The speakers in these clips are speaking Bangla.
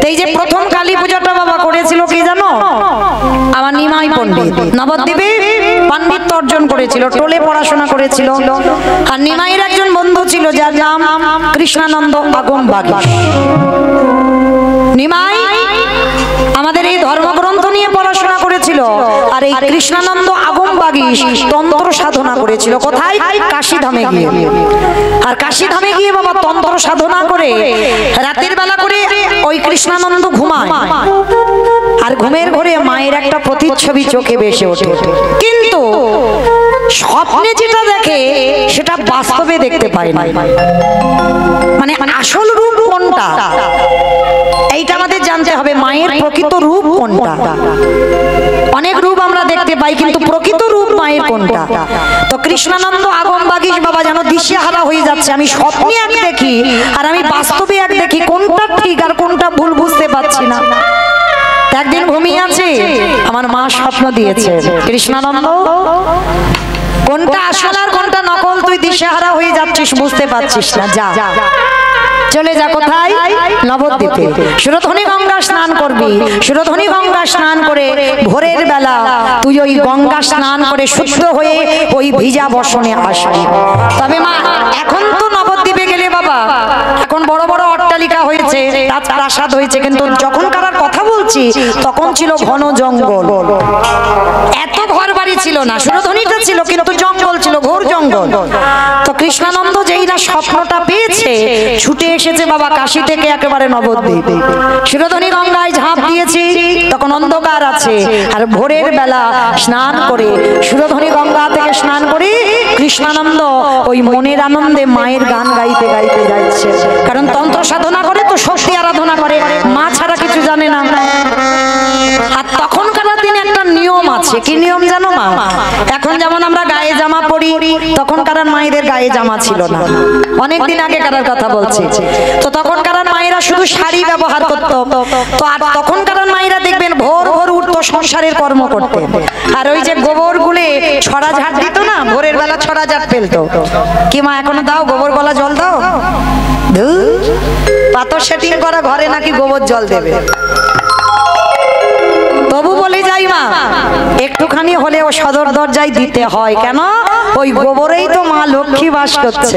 এই যে প্রথম কালী পূজাটা বাবা করেছিল কি জানো, আমার নিমাই পণ্ডিত নবদ্বীপে পাণ্ডিত্য অর্জন করেছিল, টোলে পড়াশোনা করেছিল। আর নিমাইয়ের একজন বন্ধু ছিল যার নাম কৃষ্ণানন্দ আগমবাগীশ। নিমাই আমাদের এই ধর্মগ্রন্থ নিয়ে পড়াশোনা করেছিল, আর এই কৃষ্ণানন্দ আগমবাগীশ তন্ত্র সাধনা করেছিল। কোথায়? কাশীধামে গিয়ে। আর কাশীধামে গিয়ে বাবা তন্ত্র সাধনা করে রাতের বেলা করে ওই কৃষ্ণানন্দ ঘুমায়, আর ঘুমের ঘরে মায়ের একটা প্রতিচ্ছবি চোখে ভেসে ওঠে। কিন্তু স্বপ্নে যেটা দেখে সেটা বাস্তবে দেখতে পায় না, মানে আসল রূপ কোনটা এইটা আমাদের জানতে হবে। মায়ের প্রকৃত রূপ কোনটা? অনেক রূপ আমরা দেখতে পাই, কিন্তু প্রকৃত রূপ মায়ের কোনটা? তো কৃষ্ণানন্দ আগমবাগীশ বাবা যেন দিশেহারা হয়ে যাচ্ছে। আমি স্বপ্নে এক দেখি আর আমি বাস্তবে এক দেখি, কোনটা ঠিক আর কোনটা ভুল বুঝতে পারছি না। একদিন ঘুমিয়ে আছে, আমার মা স্বপ্ন দিয়েছে, কৃষ্ণানন্দ কোনটা আসল আর কোনটা নকল তুই দিশেহারা হয়ে যাচ্ছিস, বুঝতে পারছিস না, যা চলে যা। কোথায়? নবদ্বীপে। সুরধনী গঙ্গা স্নান করবি, সুরধনী গঙ্গা স্নান করে ভোরের বেলা তুই ওই গঙ্গা স্নান করে শুদ্ধ হয়ে ওই ভিজা বসনে আসবি। তবে মা এখন তো নবদ্বীপে গেলে বাবা এখন বড় বড় অট্টালিকা হয়েছে, রাজপ্রাসাদ হয়েছে, কিন্তু যখনকার কথা বলছি তখন ছিল ঘন জঙ্গল, এত ঘর বাড়ি ছিল না। সুরধনীটা ছিল কিন্তু জঙ্গল ছিল, ঘোর জঙ্গল। তো কৃষ্ণানন্দ যেই না স্বপ্নটা পেয়েছে, ছুটে এসেছে বাবা কাশী থেকে একেবারে নবদ্বীপ। সুরধনী গঙ্গায় ঝাঁপ দিয়েছি, তখন অন্ধকার আছে, আর ভোরের বেলা স্নান করে সুরধনী গঙ্গা থেকে স্নান করে কৃষ্ণানন্দ ওই মনের আনন্দে মায়ের গান গাইতে গাইতে যাচ্ছে। কারণ তন্ত্র সাধনা করে তো শক্তি আরাধনা করে, মা ছাড়া কিছু জানে না। আর তখনকার দিনে একটা নিয়ম আছে, কি নিয়ম জানো মা? এখন যেমন আমরা গায়ে জামা পরি, তখনকার মায়েদের গায়ে জামা ছিল না, অনেকদিন আগে কারার কথা বলছি। তো তখনকার মায়েরা শুধু শাড়ি ব্যবহার করত। তো আর তখনকার মায়েরা দেখবেন ভোর ভোর উঠতো সংসারের কর্ম করতে, আর ওই যে গোবর গুলে ছড়া ঝাড় দিত না, ভোরের বেলা ছড়া ঝাড় ফেলতো। কি মা এখনো দাও গোবর গলা জল দাও? পাথর সেটিং করা ঘরে নাকি গোবর জল দেবে? তবু বলে যাই মা একটুখানি হলেও সদর দরজায় দিতে হয়। কেন? ওই গোবরেই তো মা লক্ষ্মী বাস করছে।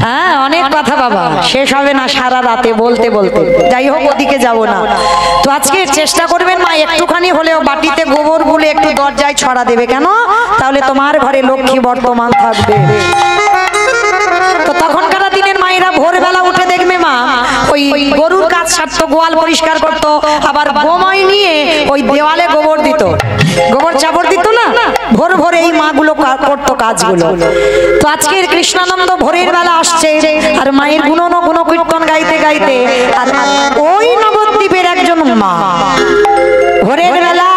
হ্যাঁ, অনেক কথা বাবা শেষ হবে না সারা রাতে বলতে বলতে, যাই হোক ওদিকে যাব না। তো আজকে চেষ্টা করবেন মা একটুখানি হলেও বাটিতে গোবর গুলে একটু দরজায় ছড়া দেবে। কেন? তাহলে তোমার ঘরে লক্ষ্মী বর্তমান থাকবে। তো তখনকার দিনের মায়েরা ভোরবেলা উঠে দেখবে মা ওই গরুর কাজ সারতো, গোয়াল পরিষ্কার করতো, আবার গোময় নিয়ে ওই দেওয়ালে গোবর দিত, গোবর চাপড় দিত না, ভোর ভোরে এই মাগুলো করতো কাজগুলো। তো আজকের কৃষ্ণানন্দ ভোরের বেলা আসছে, আর মায়ের গুণ কীর্তন গাইতে গাইতে, আর ওই নবদ্বীপের একজন মা ভোরের বেলা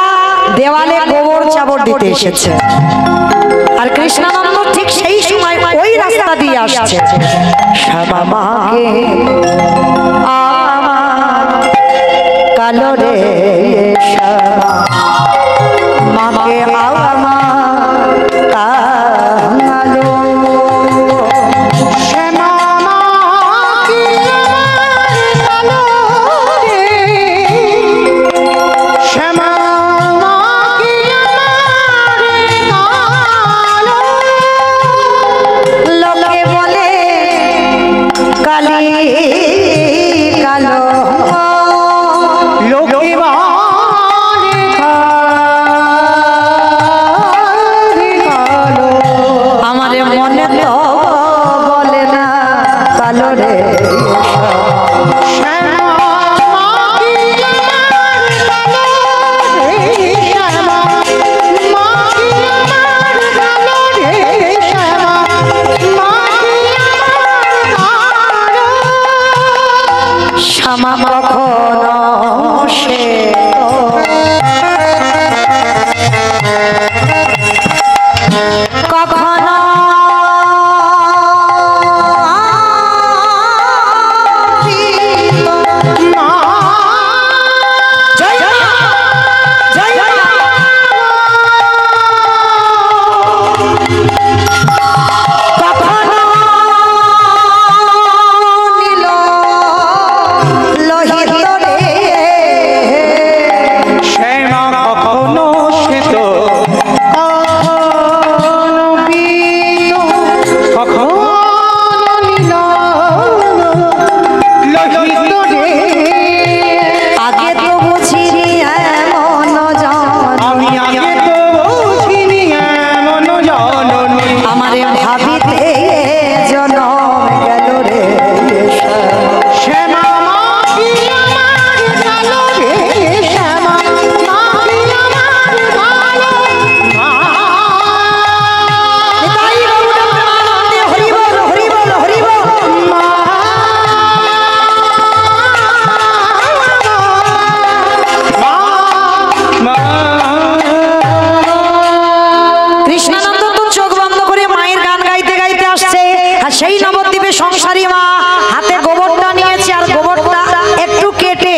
দেওয়ালে গোবর চাপড় দিতে এসেছে, আর কৃষ্ণানন্দ ঠিক সেই সময় ওই রাস্তা দিয়ে আসছে। শ্যামা মাকে আমার কালো রে, শ্যামা মাকে আমার কালো, শ্যামা মাকে কালো রে, শ্যামা মাকে কালো, লোকে বলে কালী কালো, লোকে বলে কালো, আমার মনে তো বলে না কালো রে, শ্যামা কখনো সে কখনো লোহিত রে সেই নবদ্বীপে সংসারী মা হাতে গোবরটা নিয়েছে, আর গোবরটা একটু কেটে,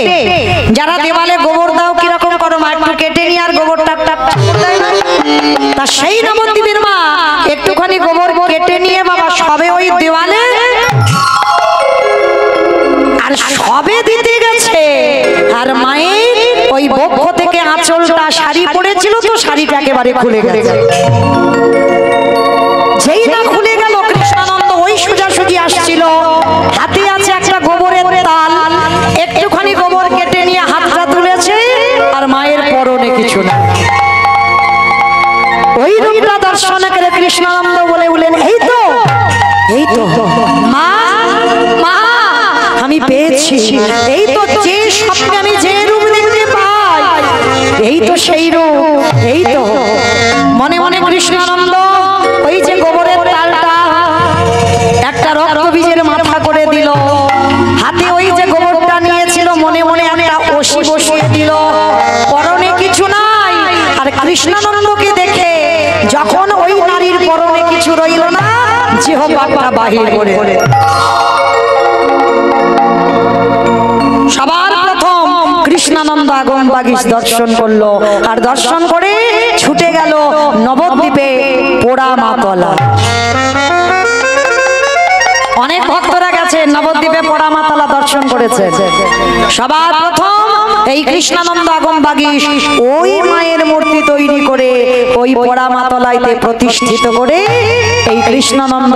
যারা দেওয়ালে গোবর দাও কিরকম করো মা, একটু কেটে নিয়ে আর গোবরটা তা সেই নবদ্বীপের মা একটুখানি গোবর কেটে নিয়ে বাবা সবে ওই দেওয়ালে আর সবে দিতে গেছে, আর মায়ের ওই বক্ষ থেকে আঁচলটা শাড়ি পড়েছিল তো শাড়িটা একেবারে খুলে গেছে। যেই না খুলে গেল কৃষ্ণানন্দ ওই সোজাসুজি আসছিল, হাতে আছে একটা গোবরের তাল, একটুখানি গোবর কেটে নিয়ে হাতটা তুলেছে, আর মায়ের পরনে কিছু না। ওই রূপটা দর্শন করে কৃষ্ণানন্দ বলে বলেন, এই তো মা, মা আমি পেয়েছি, এই তো যে স্বপ্নে আমি যে রূপ দেখতে পাই, এই তো সেই রূপ, এই তো। মনে মনে কৃষ্ণানন্দ ওই যে গোবরের তালটা একটা রক্ত বীজের মাথা করে দিল, হাতে ওই যে গোবরটা নিয়েছিল মনে মনে একটা ওষি বসিয়ে দিল, পরনে কিছু নাই। আর কৃষ্ণানন্দকে দেখে যখন ওই নারীর পরনে কিছু রইল না, জিহ্বাটা বাহির করে সবার প্রথম কৃষ্ণানন্দ আগম বাগীশ দর্শন করলো, আর দর্শন করে ছুটে গেল নবদ্বীপে পোড়া মাতলা। অনেক ভক্তরা গেছে নবদ্বীপে পোড়া মাতলা দর্শন করেছে। সবার প্রথম এই কৃষ্ণানন্দ আগম বাগীশ ওই মায়ের মূর্তি তৈরি করে ওই পোড়া মাতলাইতে প্রতিষ্ঠিত করে এই কৃষ্ণানন্দ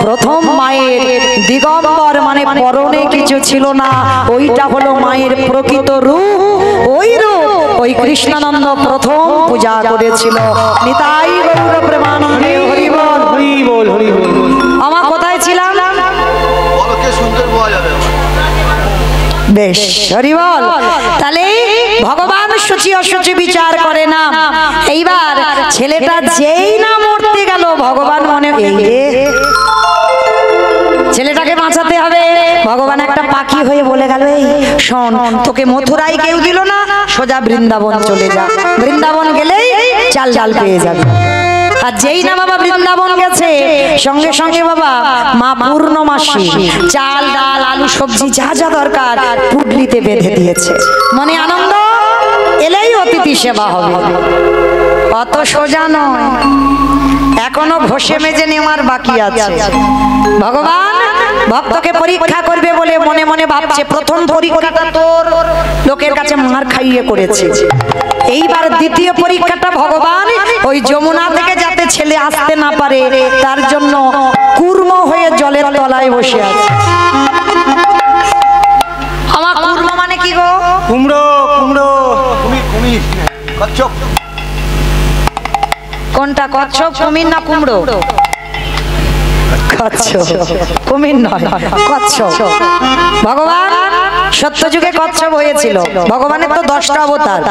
প্রথম মায়ের দিগম্বর মানে পরনে কিছু ছিল না, ওইটা হলো মায়ের প্রকৃত রূপ, ওই রূপ ওই কৃষ্ণানন্দ প্রথম পূজা করেছিল। নিতাই গৌর প্রেমানন্দে হরি বল, হরি বল, হরি বল। আমার কোথায় ছিলাম? বেশ, হরি বল। তাহলে ভগবান সূচি অসুচি বিচার করে না। এইবার ছেলেটা যেই না মরতে গেল, ভগবান মনে ছেলেটাকে বাঁচাতে হবে, ভগবান একটা পাখি হয়ে বলে গেল, এই শোন, তোকে মথুরায় কেউ দিল না, সোজা বৃন্দাবন চলে যা, বৃন্দাবন গেলেই চাল ডাল পেয়ে যাবে। আর যেই না বাবা বৃন্দাবন গেছে, সঙ্গে সঙ্গে বাবা মা পূর্ণমাসী চাল ডাল আলু সবজি যা যা দরকার পুডলিতে বেঁধে দিয়েছে। মনে আনন্দ, এলেই অতিথি সেবা হবে। অত সোজা নয়, এখনো ঘষে মেজে নেওয়ার বাকি আছে। ভগবান ভক্তকে পরীক্ষা করবে বলে মনে মনে ভাবছে, প্রথম পরীক্ষাটা তোর লোকের কাছে মার খাইয়ে করেছে, এইবার দ্বিতীয় পরীক্ষাটা ভগবান ওই যমুনা থেকে যাতে ছেলে আসতে না পারে তার জন্য কুর্ম হয়ে জলের তলায় বসে আছে। আমার কুর্ম মানে কি গো? কুমড়ো, কুমড়ো, কুমির, কচ্ছপ। কোনটা, কচ্ছপ কুমির না কুমড়ো? কচ্ছপ, কুমির নয়, কচ্ছপ। ভগবান সত্যযুগে কচ্ছপ হয়েছিল। ভগবানের তো 10টা অবতার,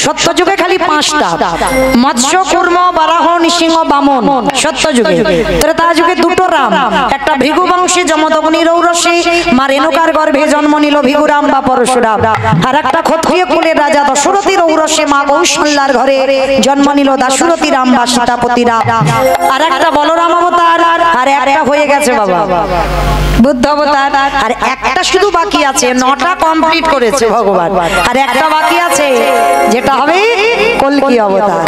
সত্যযুগে খালি 5টা, মৎস্য, কুর্ম, বারাহ, নৃসিংহ, বামন সত্যযুগে। ত্রেতা যুগে 2টো রাম, একটা ভৃগু বংশী যমদগ্নি রৌরসী মা রেণুকার গর্ভে জন্ম নিল ভৃগুরাম বা পরশুরাম, আর একটা ক্ষত্রিয় কুলের রাজা দশরথী রৌরসী মা কৌশল্যার ঘরে জন্ম নিল দাশরথী রাম বা সীতাপতি রাম, আর একটা বলরাম অবতার, আর একটা হয়ে গেছে বাবা বুদ্ধ অবতার, আর একটা শুধু বাকি আছে। 9টা কমপ্লিট করেছে ভগবান, আর একটা বাকি আছে যেটা হবে কল্কি অবতার।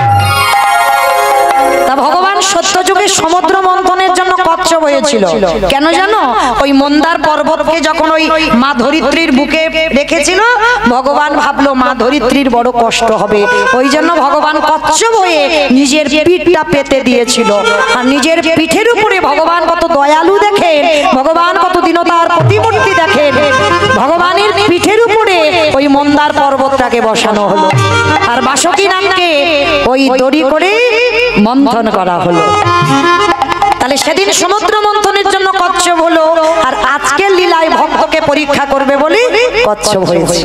তা ভগবান সত্যযুগে সমুদ্র মন্থনের জন্য কচ্ছপ হয়েছিল। কেন জানো? ওই মন্দার পর্বতকে যখন ওই মা ধরিত্রীর বুকে রেখেছিল, ভগবান ভাবলো মা ধরিত্রীর বড় কষ্ট হবে, ওই জন্য ভগবান কচ্ছপ হয়ে নিজের পিঠটা পেতে দিয়েছিল। আর নিজের পিঠের উপরে ভগবান কত দয়ালু দেখেন, ভগবান কত দীনতার প্রতিমূর্তি দেখেন, ভগবানের পিঠের উপরে ওই মন্দার পর্বতটাকে বসানো হলো, আর বাসুকী নাগকে ওই দড়ি করে মন্থন করা হলো। তাহলে সেদিন সমুদ্র মন্থনের জন্য কচ্ছপ হলো, আর আজকের লীলায় ভক্তকে পরীক্ষা করবে বলে কচ্ছপ হয়েছে।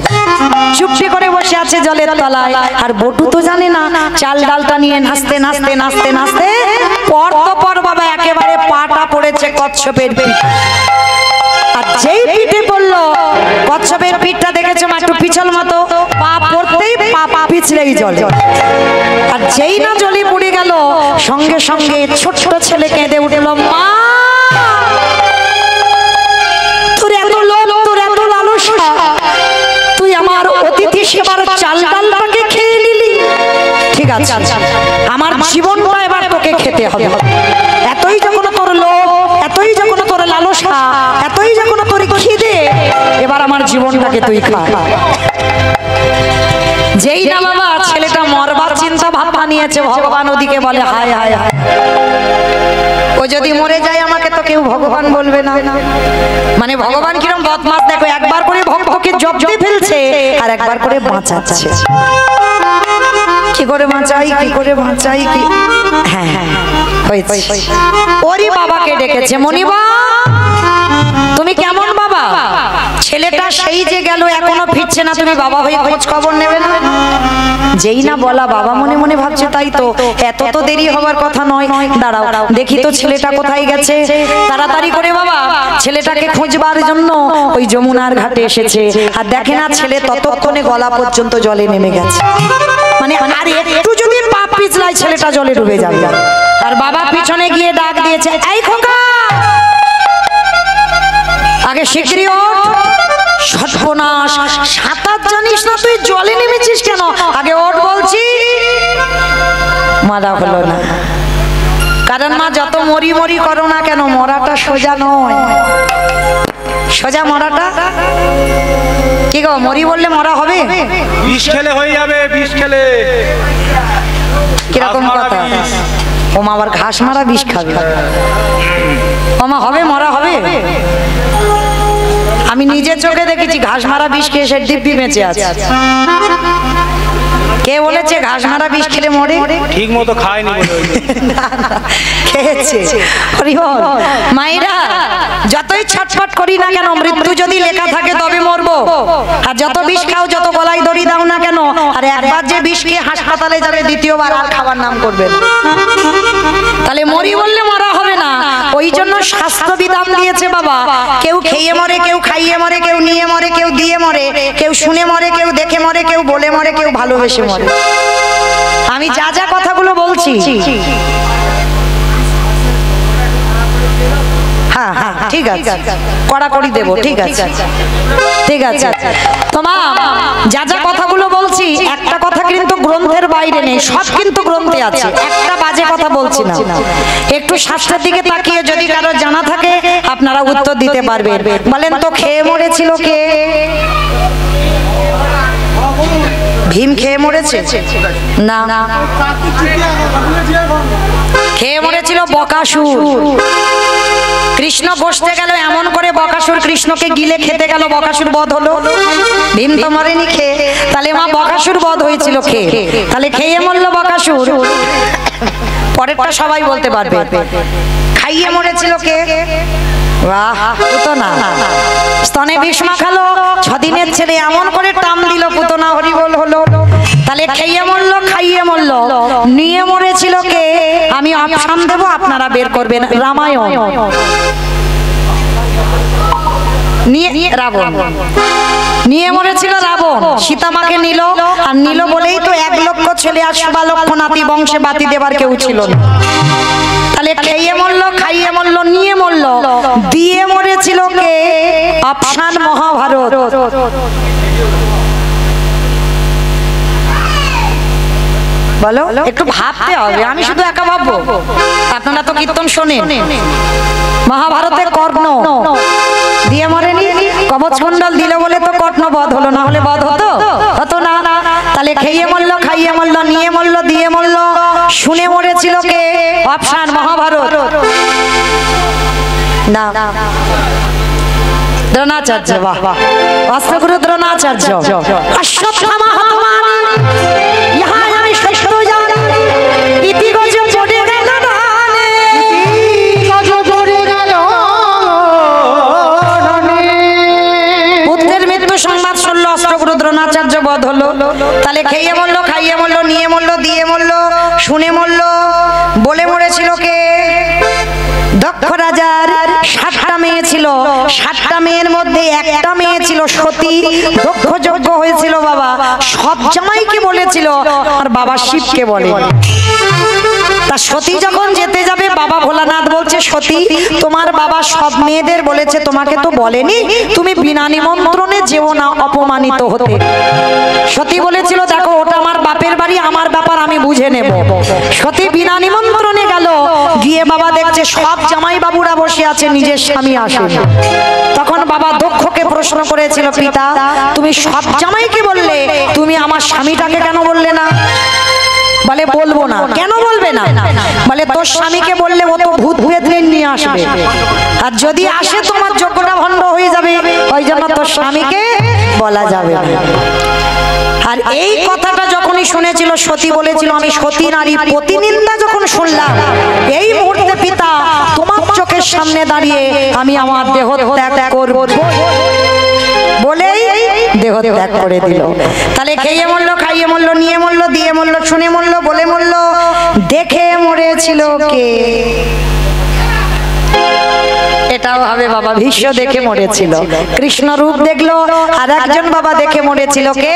চুপটি করে বসে আছে জলের তলায়, আর বটু তো জানে না, চাল ডালটা নিয়ে নাচতে নাচতে নাচতে নাচতে পর তো পর বাবা একেবারে পাটা পড়েছে কচ্ছপের পিঠ। আর যেই পিঠে পড়লো, কচ্ছপের পিঠটা দেখেছো মা একটু পিছল মতো, পা পড়তেই পা পিছলেই জলে। আর যেই না জলে পড়ে গেল, সঙ্গে সঙ্গে ছোট্ট ছেলে কেঁদে উঠল, মা আমার অতিথি সেবার চাল ডালটাকে খেয়ে নিলি, ঠিক আছে আমার জীবনটা এবার তোকে খেতে হবে। এতই যখন তোর লোভ, এতই যখন তোর লালসা, এতই যখন তোর খিদে, এবার আমার জীবনটাকে তুই খা। যেই না বাবা ছেলেটা মরবার চিন্তা ভাবনা নিয়েছে, ভগবান ওদিকে বলে হায় হায় হায়, ও যদি মরে যায় আমাকে তো কেউ ভগবান বলবে না। মানে ভগবান কিরম বদমাশ দেখো, একবার করে ভক্তকে জব্দে ফেলছে আর একবার করে বাঁচাচ্ছে। কি করে বাঁচাই, কি করে বাঁচাই, কি হ্যাঁ হ্যাঁ হয়েছে। ওরই বাবাকে ডেকেছে, মনিবা তুমি কেমন বাবা? ছেলেটা সেই যে গেল এখনো ফিরছে না, তুমি বাবা হয়ে খোঁজ খবর নেবে না? যেই না বলা, বাবা মনে মনে ভাবছে তাই তো, এত তো দেরি হবার কথা নয়, দাঁড়াও দেখি তো ছেলেটা কোথায় গেছে। তাড়াতাড়ি করে বাবা ছেলেটাকে খুঁজবার জন্য ওই যমুনার ঘাটে এসেছে, আর দেখে না ছেলে ততক্ষণে গলা পর্যন্ত জলে নেমে গেছে। মানে আর একটু যদি পা পিছলাই ছেলেটা জলে ডুবে যাবে। আর বাবা পিছনে গিয়ে ডাক দিয়েছে, এই খোকা আগে শিগগিরই ওঠ, সর্বনাশ সাঁতার জানিস না তুই, জলে নেমেছিস কেন? আগে ওঠ বলছি। মারা হলো না, কারণ মা যত মরি মরি করো না কেন, মরাটা সোজা নয়। সোজা মরাটা কি গো, মরি বললে মরা হবে? বিষ খেলে হয়ে যাবে, বিষ খেলে। কিরকম কথা? ওমা আবার ঘাস মারা বিষ খাবে? ওমা হবে, মরা হবে? আমি নিজের চোখে দেখেছি ঘাস মারা বিষ খেয়ে সে দিব্যি বেঁচে আছে। কে বলেছে ঘাস মারা বিষ খেলে মরে? ঠিক মতো খায়নি বলে খেয়েছে। মায়েরা যতই ছটফট করি না কেন, মৃত্যু যদি লেখা থাকে তবে মরবো। আর যত বিষ খাও, যত গলায় দড়ি দাও না কেন, আর একবার যে বিষ খেয়ে হাসপাতালে যাবে, দ্বিতীয়বার আর খাবার নাম করবে না। তাহলে মরি বললে মরা হবে না। ওই জন্য শাস্ত্র বিধান দিয়েছে বাবা, কেউ খেয়ে মরে, কেউ খাইয়ে মরে, কেউ নিয়ে মরে, কেউ দিয়ে মরে, কেউ শুনে মরে, কেউ দেখে মরে, কেউ বলে মরে, কেউ ভালোবেসে মরে। আমি যা যা কথাগুলো বলছি, হ্যাঁ হ্যাঁ ঠিক আছে, কড়াকড়ি দেবো, ঠিক আছে ঠিক আছে। তোমার যা যা কথাগুলো বলছি, একটা কথা কিন্তু গ্রন্থের বাইরে নেই, সব কিন্তু গ্রন্থে আছে, একটা বাজে কথা বলছি না। একটু শাস্ত্রের দিকে তাকিয়ে যদি কারো জানা থাকে আপনারা উত্তর দিতে পারবেন। বলেন তো খেয়ে মরেছিল কে? ভীম খেয়ে মরেছে? না, খেয়ে মরেছিল বকাসুর। কৃষ্ণ বসতে গেল, এমন করে বকাসুর কৃষ্ণকে গিলে খেতে গেল, বকাসুর বধ হলো। ভীম তো মরেনি খেয়ে, তাহলে মা বকাসুর বধ হয়েছিল খেয়ে, তাহলে খেয়ে মরল বকাসুর। পরেরটা সবাই বলতে পারবে। খাইয়ে মরেছিল কে? বাহ, পুতনা। স্তনে বিষ মাখালো, 6 দিনের ছেলে এমন করে টান দিল, পুতনা হরিবোল হলো। তাহলে খেয়ে মরলো, খাইয়ে মরলো, নিয়ে মরেছিল কে? আমি অপশন দেব, আপনারা বের করবেন। রামায়ণ। নিয়ে রাবণ, নিয়ে মরেছিল রাবণ। সীতামাকে নিল, আর নিল বলেই তো 1 লক্ষ ছেলে আর 1 লক্ষ নাতি, বংশে বাতি দেবার কেউ ছিল না। তাহলে খেয়ে মরলো, খাইয়ে মরলো, নিয়ে মরলো, দিয়ে মরেছিল কে? অপশন মহাভারত। বলো, একটু ভাবতে হবে, আমি শুধু একা ভাববো? আপনারা তো কীর্তন শোনেন। মহাভারতে কর্ণ দিয়ে মরেনি, কবচকুণ্ডল দিল বলে তো কর্ণ বধ হলো, না হলে বধ হতো? হতো না। তাহলে খেয়ে মরলো, খাইয়ে মরলো, নিয়ে মরলো, দিয়ে মরলো, শুনে মরেছিল কে? অপশন মহাভারত। না, দ্রোণাচার্য। বাহ, অস্ত্রগুরু দ্রোণাচার্য। অশ্বত্থামা হতমানি, ইহা আমি সত্য জানি, ইতি গজ পড়ে গেল রানে, গজ পড়ে গেল রানে। পুত্রের মৃত্যু সংবাদ শুনলো, অস্ত্রগুরু দ্রোণাচার্য বধ হলো। তাহলে খেয়ে মরলো, খাইয়ে মরলো, নিয়ে মরলো, দিয়ে মরলো, শুনে মরলো, বলে মরেছিল কে? দক্ষ রাজার 7টা মেয়ে ছিল, 7টা মেয়ের মধ্যে একটা মেয়ে ছিল সতী, দক্ষ যজ্ঞ হয়েছিল বাবা। সব জামাইকে বলেছিল, আর বাবা শিবকে বলে। তা সতী যখন যেতে যাবে বাবা ভোলানাথ বলছে, সতী তোমার বাবা সব মেয়েদের বলেছে, তোমাকে তো বলেনি, তুমি বিনা নিমন্ত্রণে যেও না অপমানিত হতে। সতী বলেছিল, দেখো ওটা আমার বাপের বাড়ি, আমার ব্যাপার আমি বুঝে নেব। সতী বিনা নিমন্ত্রণে গেল, গিয়ে বাবা দেখছে সব জামাই বাবুরা বসে আছে, নিজের স্বামী আসে। তখন বাবা দক্ষকে প্রশ্ন করেছিল, পিতা তুমি সব জামাইকে বললে, তুমি আমার স্বামীটাকে কেন বললে না? বলে বলবো না। কেন বলবে না? বলে তোর স্বামীকে বললে ও তো ভূত ভেদনীন নিয়ে আসবে, আর যদি আসে তোমার যোগ্যতা ভণ্ড হয়ে যাবে, ওই জন্য তোর স্বামীকে বলা যাবে না। আর এই কথাটা যখনই শুনেছিল সতী বলেছিল, আমি সতী নারী প্রতিনিন্দা যখন শুনলাম, এই মুহূর্তে পিতা তোমার চোখের সামনে দাঁড়িয়ে আমি আমার দেহ ত্যাগ করব বলেই দেহ ত্যাগ করে দিল। তাহলে খেয়ে মরলো, খাইয়ে মরলো, নিয়ে মরলো, দিয়ে মরলো, শুনে মরলো, বলে মরলো, দেখে মরেছিল কে? এটাও হবে বাবা, ভীষ্ম দেখে মরেছিল, কৃষ্ণ রূপ দেখলো, আর একজন বাবা দেখে মরেছিল কে?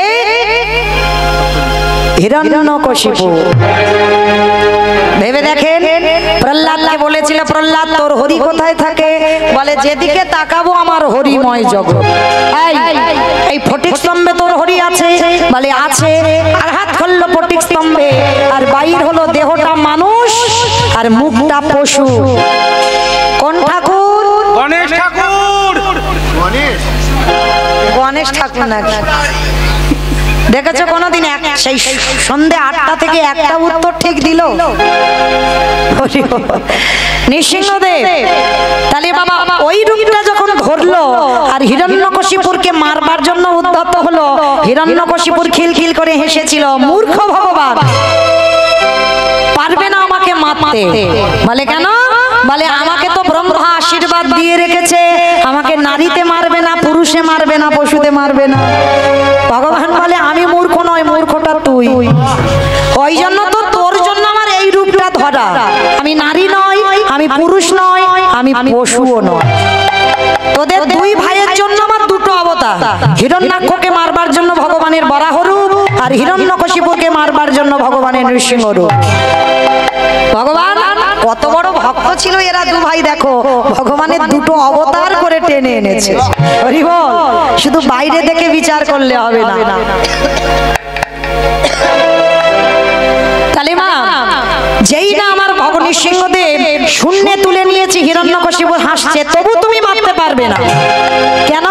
হিরণ্যকশিপু। ভেবে দেখেন, প্রহ্লাদকে বলেছিল, প্রহ্লাদ তোর হরি কোথায় থাকে? বলে যেদিকে তাকাবো আমার হরিময় জগৎ। এই ফটিক স্তম্ভে তোর হরি আছে? বলে আছে। আর হাত খুললো ফটিক স্তম্ভে, আর বাইর হলো দেহটা মানুষ আর মুখটা পশু। কোন ঠাকুর? গণেশ ঠাকুর। গণেশ ঠাকুর নাকি? দেখেছো কোনদিন সেই সন্ধ্যে 8টা থেকে একটা উত্তর ঠিক দিল? নৃসিংহদেব। তাহলে বাবা ওই রূপটা যখন ধরলো আর হিরণ্যকশিপুরকে মারবার জন্য উদ্যত হলো, হিরণ্যকশিপুর খিলখিল করে হেসেছিল, মূর্খ ভগবান, পারবে না আমাকে মারতে। বলে কেন? বলে আমাকে তো ব্রহ্মা আশীর্বাদ দিয়ে রেখেছে, আমাকে নারীতে মারবে না, পুরুষে মারবে না, পশুতে মারবে না। ভগবান বলে আমি মূর্খ নয়, মূর্খটা তুই। ওই জন্য তো তোর জন্য আমার এই রূপটা ধরা। আমি নারী নয়, আমি পুরুষ নয়, আমি পশুও নয়। তোদের দুই ভাইয়ের জন্য আমার দুটো অবতার, হিরণ্যাক্ষকে মারবার জন্য ভগবানের বরাহ রূপ, আর হিরণ্যকশিপুকে মারবার জন্য ভগবানের নৃসিংহ রূপ। ভগবান কত বড় ভক্ত ছিল এরা দু ভাই, দেখো ভগবানের দুটো অবতার করে টেনে এনেছে। হরি বল। শুধু বাইরে দেখে বিচার করলে হবে না। তাহলে মা যেই না আমার ভগবান সিংহদেব শূন্যে তুলে নিয়েছি, হিরণ্যকশিপু হাসছে, তবু তুমি মারতে পারবে না। কেন?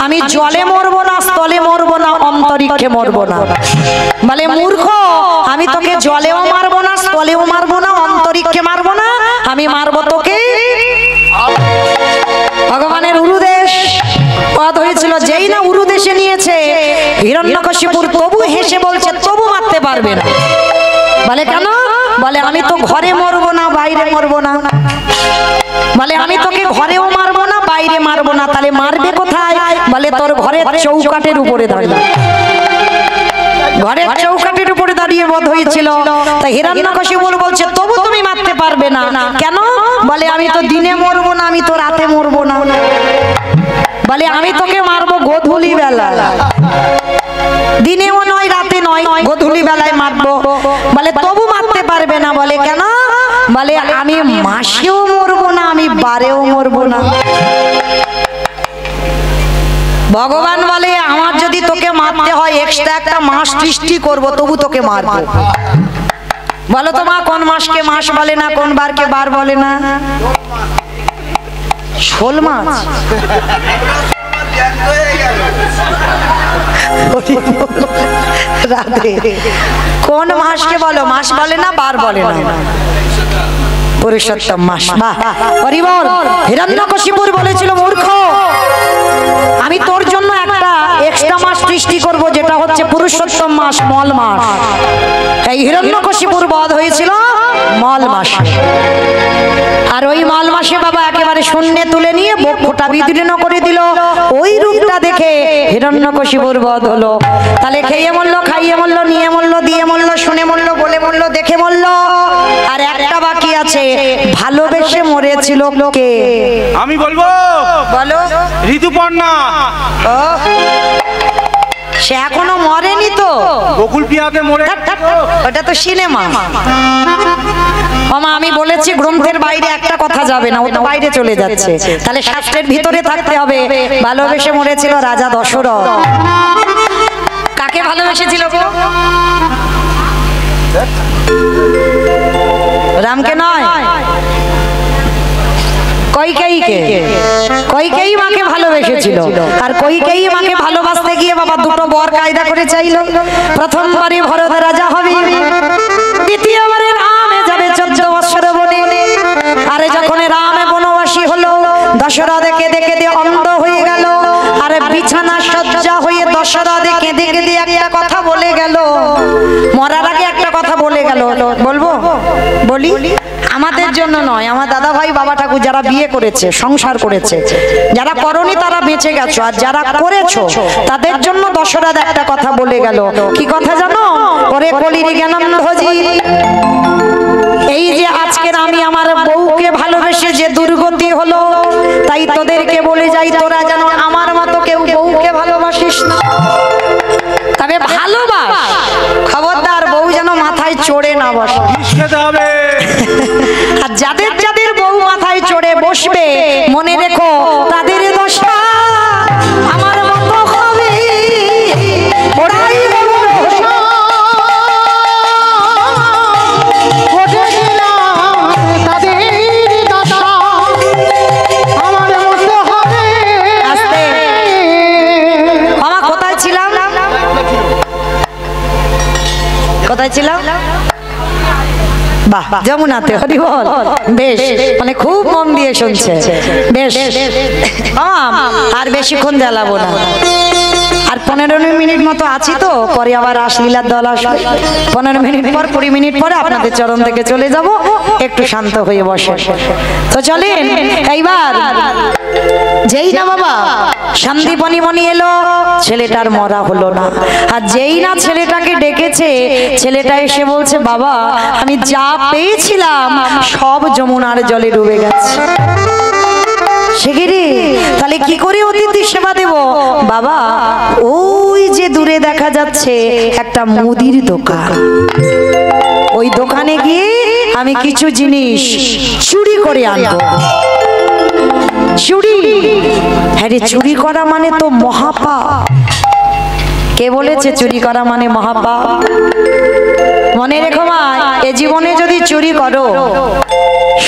আমি জলে মরবো না, স্থলে মরবো না, অন্তরিক্ষে মরবো না। বলে মূর্খ, আমি তোকে জলেও মারবো না, স্থলেও মারবো না, অন্তরিক্ষে মারবো না, আমি মারবো তোকে ভগবানের উরুদেশ। পদ হয়েছিল, যেই না উরুদেশে নিয়েছে হিরণ্যকশিপুর, তবু হেসে বলছে তবু মারতে পারবে না। বলে কেন? বলে আমি তো ঘরে মরবো না, বাইরে মরবো না। বলে আমি তোকে ঘরেও মারবো না, বাইরে মারবো না, তাহলে মারবে কোথায়? বলে তোর ঘরের চৌকাঠের উপরে দাঁড়িয়ে। ঘরের চৌকাঠের উপরে দাঁড়িয়ে বধ হয়েছিল। তাই হিরণ্যকশিপু বলছে তবু তুমি মারতে পারবে না। কেন? বলে আমি তো দিনে মরবো না, আমি তো রাতে মরবো না। বলে আমি তোকে মারবো গোধূলি বেলা, দিনেও নয়, রাতে নয়, গোধূলি বেলায় মারবো। বলে তবু মারতে পারবে না। বলে কেন? বলে আমি মাসেও মরবো না, আমি বারেও মরবো না। ভগবান বলে আমার যদি তোকে মারতে হয় এক্সট্রা একটা মাস সৃষ্টি করব, তবু তোকে মারবো। বলো তো মা, কোন মাসকে মাস বলে না, কোন বারকে বার বলে না? শোল মাছ। কোন মাসকে বলো? মাস বলে না, বার বলে না, পুরুষোত্তম মাস। হরি বল। হিরণ্যকশিপুর বলেছিল মূর্খ, আমি তোর জন্য একটা এক্সট্রা মাস সৃষ্টি করব, যেটা হচ্ছে পুরুষোত্তম মাস, মল মাস। এই হিরণ্যকশিপুর বধ হয়েছিল মল মাসে। আর ওই মল মাসে বাবা একেবারে শূন্যে তুলে নিয়ে বক্ষটা বিদীর্ণ করে দিল। ওই রূপটা দেখে হিরণ্যকশিপুর বধ হলো। তাহলে খেয়ে মরলো, খাইয়ে মরলো, নিয়ে মরলো, দিয়ে মরলো, শুনে মরলো, বলে মরলো, দেখে মরলো। আর একটা বাকি আছে, ভালোবেসে মরেছিল কে? আমি বলবো। বলো। ঋতুপর্ণা। সে এখনো মরেনি তো। বকুল পিয়াতে মরে ওটা তো সিনেমা। মামা আমি বলেছি গ্রন্থের বাইরে একটা কথা যাবে না, ও তো বাইরে চলে যাচ্ছে। তাহলে শাস্ত্রের ভিতরে থাকতে হবে। ভালোবেসে মরেছিল রাজা দশরথ। কাকে ভালোবেসেছিল গো? রামকে নয়, কইকেয়ীকে। কইকেয়ী মাকে ভালোবেসেছিল। আর কইকেয়ী মাকে ভালোবাসতে গিয়ে বাবা দুটো বর কায়দা করে চাইল। প্রথমবারে ভরত রাজা হবে, দ্বিতীয়বারে রামে যাবে 14 বৎসর বনে। আরে যখন রামে বনবাসী হলো, দশরথ কেঁদে কেঁদে অন্ধ হয়ে গেল। আরে বিছানা সজ্জা হয়ে দশরথ কেঁদে কেঁদে একটা কথা বলে গেল। মরার আগে একটা কথা বলে গেল, বলবো? বলি। আমাদের জন্য নয়, আমার দাদা ভাই বাবা ঠাকুর যারা বিয়ে করেছে, সংসার করেছে, যারা করনি তারা বেঁচে গেছো, আর যারা করেছো তাদের জন্য দশরথ একটা কথা বলে গেল। কি কথা জানো? ওরে কলির জ্ঞানন্ধজি, এই যে আজকের আমি আমার বউকে ভালোবেসে যে দুর্গতি হলো, তাই তোদেরকে বলে যাই, তোরা যেন আমার মতো কেউ বউকে ভালোবাসিস না। তবে ভালোবাস, খবরদার বউ যেন মাথায় চড়ে না বসে। খেতে হবে। আর যাদের যাদের বউ মাথায় চড়ে বসবে, মনে রেখো তাদের দশা আমার মতো হবে। ওরাই কোথায় ছিলাম? বাহ, যমুনাতে। হরি বল। বেশ, মানে খুব মন দিয়ে শুনছে। বেশ, আর বেশিক্ষণ জ্বালাবো না। আর 15 মিনিট মতো আছি তো, পরে আবার রাসলীলার দল আসবে। 15 মিনিট পর, 20 মিনিট পরে আপনাদের চরণ থেকে চলে যাব। একটু শান্ত হয়ে বসে। তো চলেন এইবার। যেই না বাবা শান্তিপনি মনি এলো, ছেলেটার মরা হলো না। আর যেই না ছেলেটাকে ডেকেছে, ছেলেটা এসে বলছে, বাবা আমি যা পেয়েছিলাম সব যমুনার জলে ডুবে গেছে। সেগিরি, তাহলে কি করে অতিথি সেবা দেব? বাবা ওই যে দূরে দেখা যাচ্ছে একটা মুদির দোকান, ওই দোকানে গিয়ে আমি কিছু জিনিস চুরি করে আনবো। চুরি? হ্যাঁ রে, চুরি করা মানে তো মহাপাপ। কে বলেছে চুরি করা মানে মহাপাপ? মনে রেখো মা, এ জীবনে যদি চুরি করো,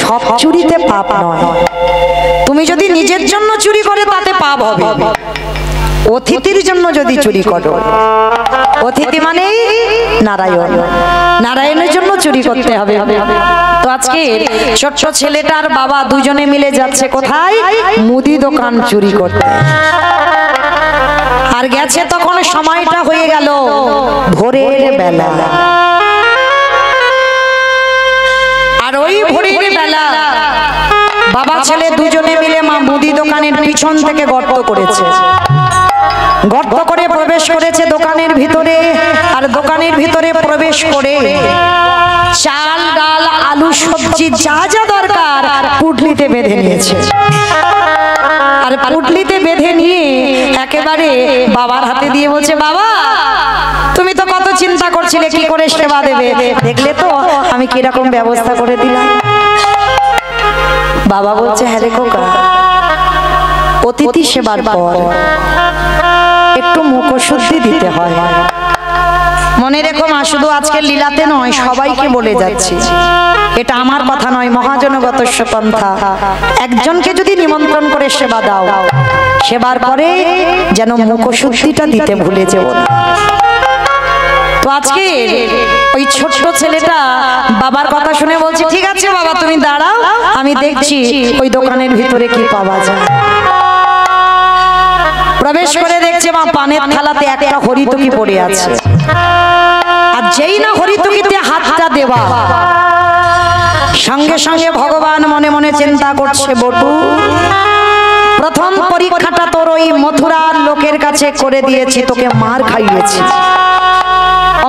সব চুরিতে পাপ নয়। তুমি যদি নিজের জন্য চুরি করে তাতে পাপ হবে। অতিথির জন্য যদি চুরি করো, অতিথি মানেই নারায়ণ, নারায়ণের জন্য চুরি করতে হবে। তো আজকে ছোট্ট ছেলেটার বাবা দুজনে মিলে যাচ্ছে কোথায়? মুদি দোকান চুরি করতে। আর গেছে তখন সময়টা হয়ে গেল ভোরের বেলা। আর ওই ভোরের বেলা বাবা ছেলে দুজনে মিলে মা মুদি দোকানের পিছন থেকে গর্ত করেছে। গর্ত করে প্রবেশ করেছে দোকানের ভিতরে। আর দোকানের ভিতরে প্রবেশ করে চাল ডাল আলু সবজি যা যা দরকার পুটলিতে বেঁধে নিয়েছে। আর পুটলিতে বেঁধে নিয়ে একেবারে বাবার হাতে দিয়ে বলছে, বাবা তুমি তো কত চিন্তা করছিলে কি করে সেবা দেবে, দেখলে তো আমি কিরকম ব্যবস্থা করে দিলাম। বাবা বলছে, হ্যাঁ রে খোকা, অতিথি সেবার পর একটু মুখশুদ্ধি দিতে হয়। মনে রেখো মা, শুধু আজকের লীলাতে নয়, সবাইকে বলে যাচ্ছি, এটা আমার কথা নয়, মহাজনগত পন্থা। একজনকে যদি নিমন্ত্রণ করে সেবা দাও, সেবার পরে যেন মুখশুদ্ধিটা দিতে ভুলে যেও না। তো আজকে ওই ছোট্ট ছেলেটা বাবার কথা শুনে বলছে, ঠিক আছে বাবা তুমি দাঁড়াও, আমি দেখছি ওই দোকানের ভিতরে কি পাওয়া যায়। প্রবেশ করে দেখছে মা পানের থালাতে একটা হরিতকি পড়ে আছে। আর যেই না হরিতকিতে হাতটা দেওয়া, সঙ্গে সঙ্গে ভগবান মনে মনে চিন্তা করছে, বটু প্রথম পরীক্ষাটা তোর ওই মথুরার লোকের কাছে করে দিয়েছি, তোকে মার খাইয়েছি।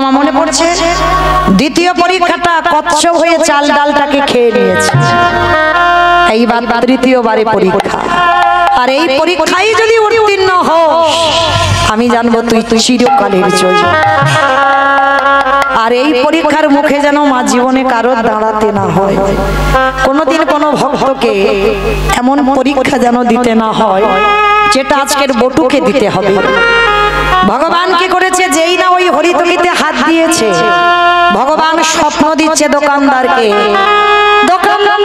মা মনে পড়ছে দ্বিতীয় পরীক্ষাটা কচ্ছপ হয়ে চাল ডালটাকে খেয়ে নিয়েছে, এইবার তৃতীয়বারে পরীক্ষা। আর এই পরীক্ষায় যদি উত্তীর্ণ হস আমি জানবো তুই চিরকালের জয়ী। আর এই পরীক্ষার মুখে যেন মা জীবনে কারোর দাঁড়াতে না হয়, কোনোদিন কোনো ভক্তকে এমন পরীক্ষা যেন দিতে না হয় যেটা আজকের বটুকে দিতে হবে। ভগবান কি করেছে, যেই না ওই হরিতলিতে হাত দিয়েছে ভগবান স্বপ্ন দিচ্ছে দোকানদারকে, দোকানদার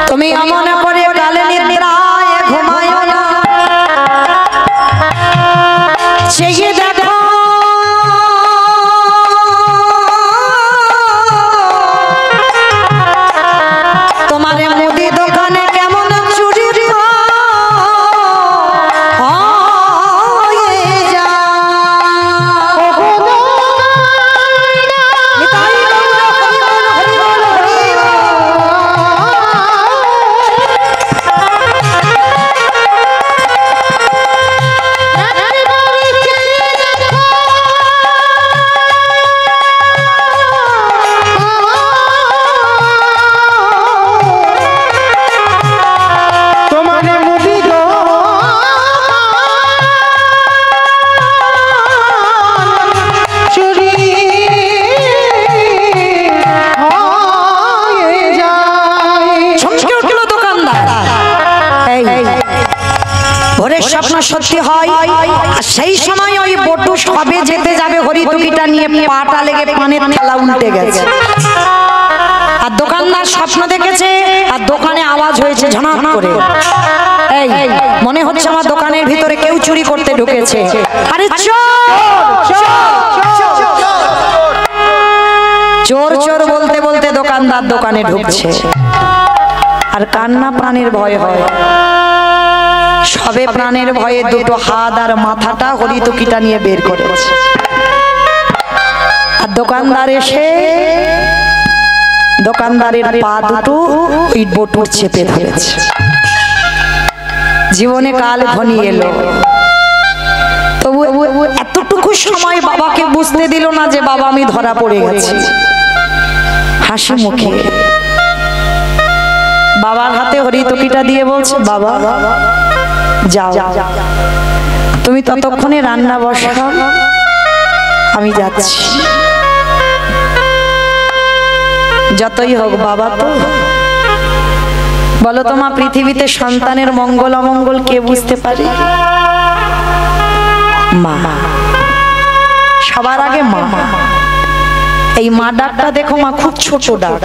তুমি মনে করে কালে নিদ্রায় ঘুমায় না, চেয়ে দেখো তোমার মুদি দোকানে কেমন চুরি স্বপ্ন সত্যি হয়। আর সেই সময় ওই বটু সবে যেতে যাবে হরিতুকিটা নিয়ে পাটা লেগে পানের থালা উল্টে গেছে, আর দোকানদার স্বপ্ন দেখেছে আর দোকানে আওয়াজ হয়েছে ঝনাট করে, এই মনে হচ্ছে আমার দোকানের ভিতরে কেউ চুরি করতে ঢুকেছে। আরে চোর চোর বলতে বলতে দোকানদার দোকানে ঢুকছে, আর কান্না প্রাণের ভয় হয়। সবে প্রাণের ভয়ে দুটো হাত আর মাথাটা হরিতুকিটা নিয়ে বের করেছে, আর দোকানদার এসে দোকানদারের পা দুটো ওই বটুর চেপে ধরেছে। জীবনে কাল ঘনিয়ে এলো, তবু এতটুকু সময় বাবাকে বুঝতে দিল না যে বাবা আমি ধরা পড়ে গেছি। হাসি মুখে বাবার হাতে হরিতুকিটা দিয়ে বলছে, বাবা যাও, তুমি ততক্ষণে রান্না বসাও, আমি যাচ্ছি। যতই হোক বাবা তো বলো, তোমার পৃথিবীতে সন্তানের মঙ্গল অমঙ্গল কে বুঝতে পারে? মা, সবার আগে মা। এই মা ডাকটা দেখো মা, খুব ছোট ডাক,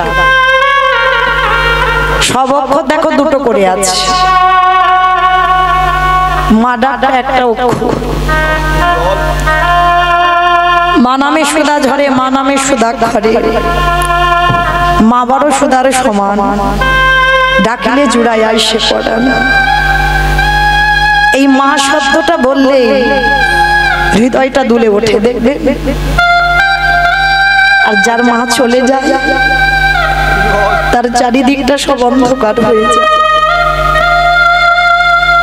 সব অক্ষর দেখো দুটো করে আছে, মা ডাকটা একটা অক্ষর। মা নামে সুধা ঝরে, মা নামে সুধা খরে, মা বড় সুধার সমান, ডাকিলে জুড়ায় আইসে পড়ান। এই মা শব্দটা বললে হৃদয়টা দুলে ওঠে, দেখবে। আর যার মা চলে যায় তার চারিদিকটা সব অন্ধকার হয়ে যায়,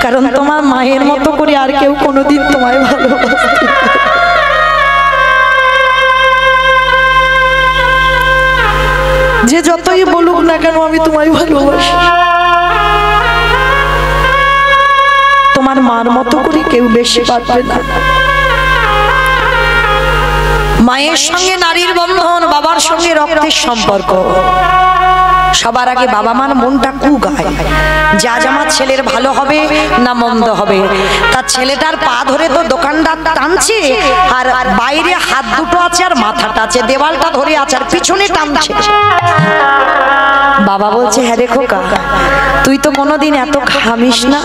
কারণ তোমার মায়ের মতো করে আর কেউ কোনোদিন তোমায় ভালোবাসে। যে যতই বলুক না কেন আমি তোমায় ভালোবাসি, তোমার মার মতো করে কেউ বেশি পারবে না। মায়ের সঙ্গে নারীর বন্ধন, বাবার সঙ্গে রক্তের সম্পর্ক। সবার আগে বাবা মার মনটা কুগায়, যা আমার ছেলের ভালো হবে না মন্দ হবে। তার ছেলেটার পা ধরে তো দোকানদার টানছে, আর বাইরে হাত দুটো আছে আর মাথাটা আছে, দেওয়ালটা ধরে আছে আর পিছনে টানছে। বাবা বলছে, হ্যাঁ রে খোকা, তুই তো কোনোদিন এত ঘামিস না,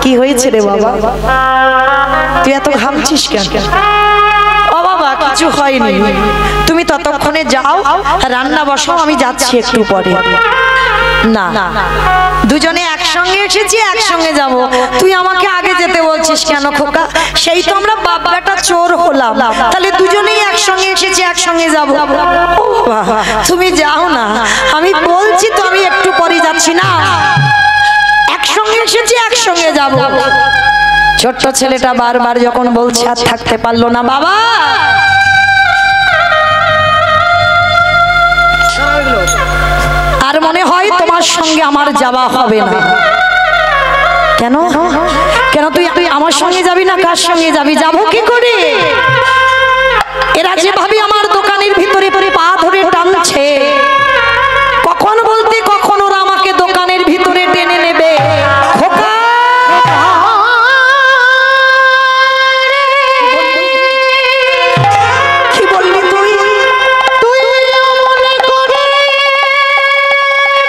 কি হয়েছে রে বাবা, তুই এত ঘামছিস কেন? ও বাবা কিছু হয়নি, তুমি ততক্ষণে যাও রান্না বসাও, আমি যাচ্ছি একটু পরে। না, দুজনে একসঙ্গে এসেছি, একসঙ্গে যাব, তুই আমাকে আগে যেতে বলছিস কেন খোকা? সেই তো আমরা বাপ বেটা চোর হলাম, তাহলে দুজনেই একসঙ্গে এসেছি, একসঙ্গে যাব। ও বাবা তুমি যাও না, আমি বলছি তো আমি একটু পরে যাচ্ছি। না, একসঙ্গে এসেছি একসঙ্গে যাব, যাব। ছোট্ট ছেলেটা বারবার যখন বলছে আর থাকতে পারলো না, বাবা আর মনে হয় তোমার সঙ্গে আমার যাওয়া হবে না। কেন কেন তুই আমার সঙ্গে যাবি না? কার সঙ্গে যাবি? যাবো কি করে? এরা যেভাবে আমার দোকানের ভিতরে পা ধরে টানছে, কখন বলতে কখন ওরা আমাকে দোকানের ভিতরে টেনে নেবে। খোকা কি বললি তুই? তুই মনে করে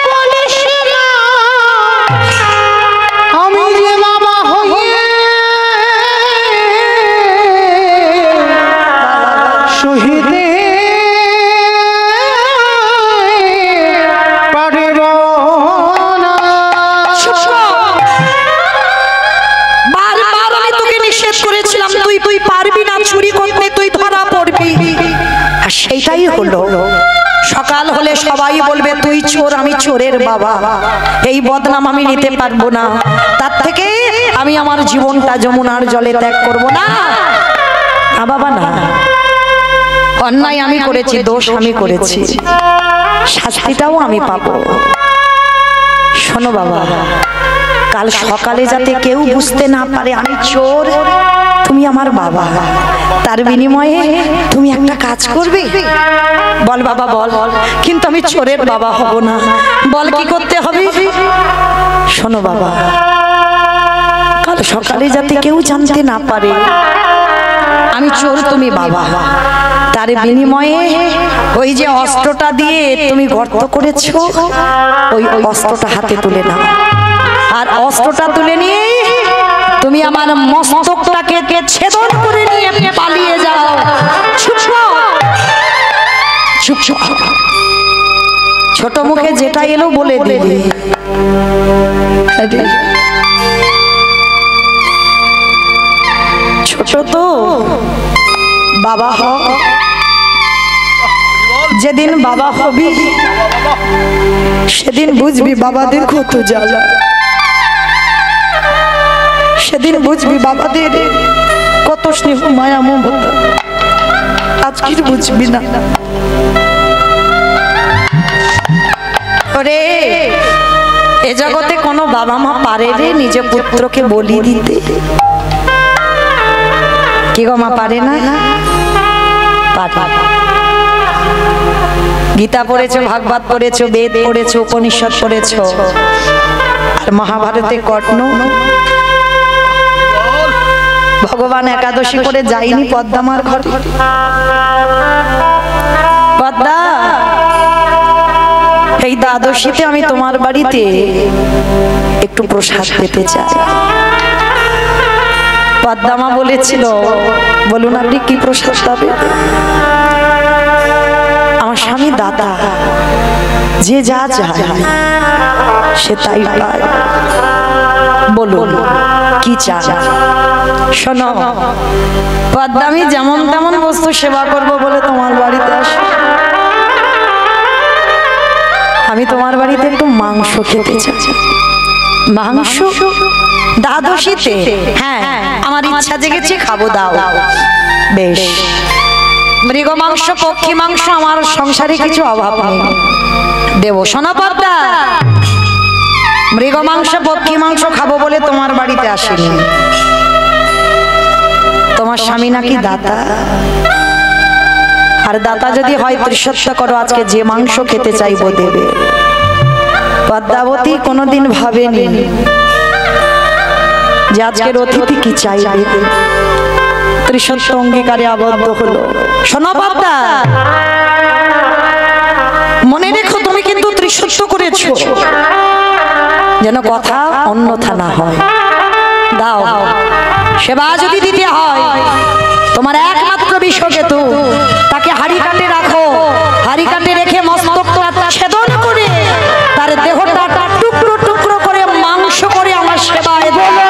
বলিস না আমি যে বাবা হয়ে শহীদে পারিব না। বারবার আমি তোকে নিষেধ করেছিলাম তুই পারবি না চুরি করতে, তুই ধরা পড়বি, আর সেইটাই হলো। সকাল হলে সবাই বলবে তুই চোর, আমি চোরের বাবা। এই বদনাম আমি নিতে পারবো না। তার থেকে আমি আমার জীবনটা যমুনার জলে ত্যাগ করব না। বাবা না, অন্যায় আমি করেছি, দোষ আমি করেছি, শাস্তিটাও আমি পাবো। শোনো বাবা, কাল সকালে যাতে কেউ বুঝতে না পারে আমি চোর, তুমি আমার বাবা, তার বিনিময়ে তুমি একটা কাজ করবে। বল বাবা বল। কিন্তু আমি চোরের বাবা হব না। বল কি করতে হবে? শোনো বাবা, কাল সকালে যাতে কেউ জানতে না পারে আমি চোর, তুমি বাবা, তার বিনিময়ে ওই যে অস্ত্রটা দিয়ে তুমি গর্ত করেছো, ওই অস্ত্রটা হাতে তুলে নাও। আর অস্ত্রটা তুলে নিয়ে তুমি আমার মস্তকটাকে ছেদন করে নিয়ে পালিয়ে যাও। চুপ চুপ চুপ। ছোট মুখে যেটা এলো বলে দিবি। ছোট তো বাবা হ, যেদিন বাবা হবি সেদিন বুঝবি বাবাদের কত জ্বালা, সেদিন বুঝবি বাবাদের কত স্নেহ মায়া মমতা। আজকে বুঝবি না। ওরে, এ জগতে কোনো বাবা মা পারে রে নিজে পুত্রকে বলি দিতে? কি গো মা, পারে না? গীতা পড়েছো, ভাগবত পড়েছো, বেদ পড়েছো, উপনিষদ পড়েছো, আর মহাভারতে কর্ণ ভগবান একাদশী করে যায়নি পদ্মামার ঘরে? পদ্মা, এই দ্বাদশীতে আমি তোমার বাড়িতে একটু প্রসাদ পেতে চাই। পদ্মামা বলেছিল, বলুন আপনি কি প্রসাদ পাবে? আমার স্বামী দাদা, যে যা চায় সে তাই পায়। বলুন কি চান? শোনো পদ্মা, আমি যেমন তেমন বস্তু সেবা করব বলে তোমার বাড়িতে আসি। আমি তোমার বাড়িতে একটু মাংস খেতে চাই। মাংস দ্বাদশীতে? হ্যাঁ, আমার ইচ্ছা জেগেছে, খাবো, দাও। বেশ, মৃগ মাংস, পক্ষী মাংস, আমার সংসারে কিছু অভাব নেই, দেব। শোনো পদ্মা, মৃগ মাংস, পক্ষী মাংস খাবো বলে তোমার বাড়িতে আসিনি। তোমার স্বামী নাকি দাতা, আর দাতা যদি হয় ত্রিসত্য করো, আজকে যে মাংস খেতে চাইবো দেবে। পদ্মাবতী কোনোদিন ভাবেনি যে আজকের অতিথি কি চাইবে, ত্রিসত্য অঙ্গীকারে আবদ্ধ হলো। শোনো পদ্মা, মনে রেখো তুমি কিন্তু ত্রিসত্য করেছো, যেন কথা অন্যথা না হয়। দাও, সেবা যদি দিতে হয় তোমার একমাত্র বিশ্বকেতু, তাকে হাড়ি কাটে রাখো। হাড়ি কাটে রেখে মস্তকটা ছেদন করে তার দেহটা টুকরো টুকরো করে মাংস করে আমার সেবায় দেবে।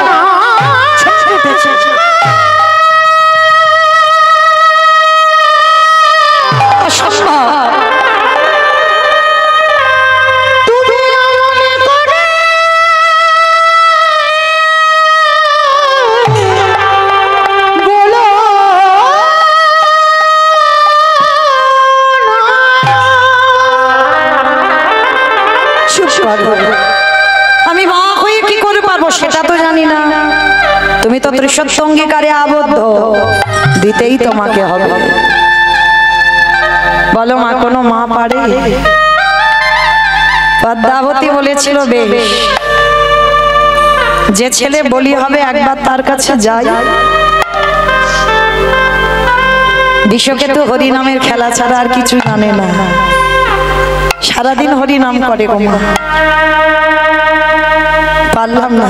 তুমি তো ত্রিসত্য অঙ্গীকারে আবদ্ধ, দিতেই তোমাকে হবে। বলো মা, কোনো মা পারে? পদ্মাবতী বলেছিল, বেশ, যে ছেলে বলি হবে একবার তার কাছে যাই। বিশ্বকেতু হরিনামের খেলা ছাড়া আর কিছু জানে না, সারাদিন হরিনাম করে গো মা। পারলাম না।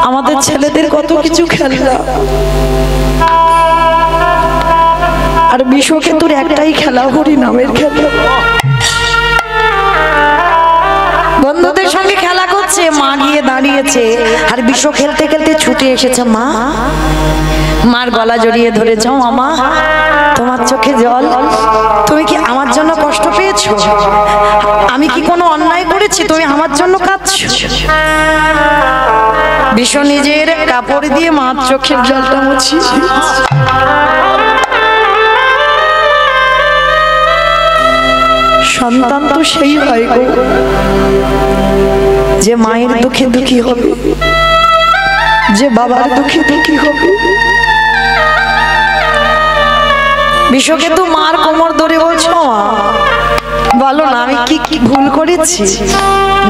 আমাদের ছেলেদের কত কিছু খেলা, আর বিশ্বকেতুর একটাই খেলা, হরিনামের খেলা। বন্ধুদের সঙ্গে খেলা করছে, মা গিয়ে দাঁড়িয়েছে, আর বিশ্ব খেলতে খেলতে ছুটে এসেছে। মা, মার গলা জড়িয়ে ধরেছ। মামা, তোমার চোখে জল, তুমি কি আমার জন্য কষ্ট পেয়েছো? আমি কি কোনো অন্যায় করেছি তুমি আমার জন্য কাঁদছো? বিশ্ব নিজের কাপড় দিয়ে মার চোখের জলটা মুছি। সন্তান তো সেই হয় গো, যে মায়ের দুঃখে দুঃখী হবে, যে বাবার দুঃখে দুঃখী হবে। বিশ্বকেতু মার কোমর ধরে বলছো, মা বলো না, আমি কি কি ভুল করেছি?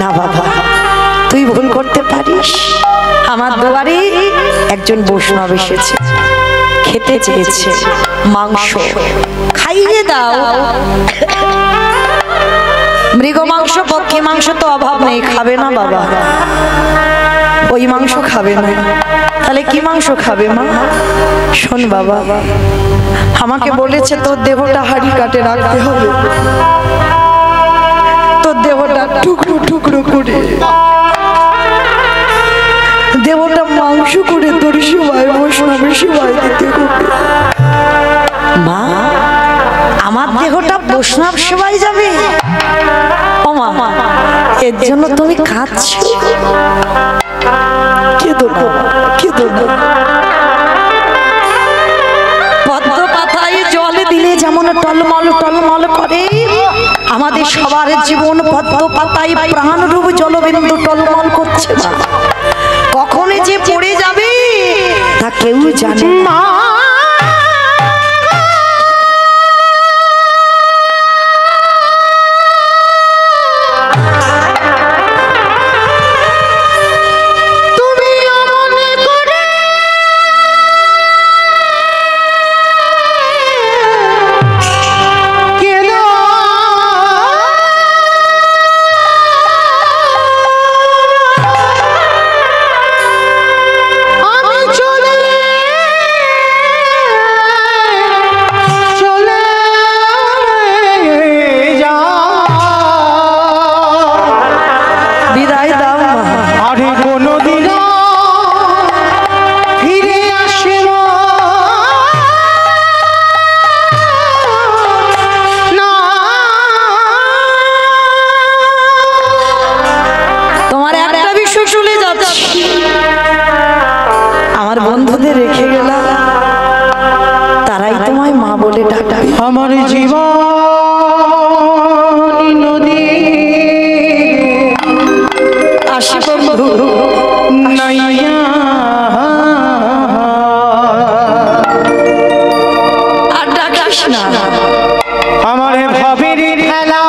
না বাবা, তুই ভুল করতে পারিস। আমার দুয়ারে একজন বৈষ্ণব এসেছে, খেতে চেয়েছে মাংস, খাইয়ে দাও। মৃগ মাংস, পক্ষী মাংস তো অভাব নেই, খাবে না বাবা? ওই মাংস খাবে না, তাহলে কি মাংস খাবে মা? শোন বাবা, আমাকে বলেছে তোর দেহটা হাড়ি কাটে রাখতে হবে, তোর দেহটা টুকরো টুকরো করে, দেহটা মাংস করে তোর সেবায়, বৈষ্ণবের সেবায় দিতে হবে। মা, আমার দেহটা বৈষ্ণব সেবায় যাবে? ও মা, এর জন্য তুমি কাঁদছো? কেঁদো না, কেঁদো না। পদ্ম পাতায় জল দিলে যেমন টলমল টলমল করে, আমাদের সবার জীবন পদ্ম পাতায় প্রাণ রূপ জলবিন্দু টলমল করছে। কখনো যে পড়ে যাবে তা কেউ জানে না। বন্ধুদের রেখে গেলাম, তারাই তোমায় মা বলে ডাকবে। আমার জীবন নদী আসি বন্ধু নাইয়া আর ডাকিস না, আমার ভাবের ঠেলা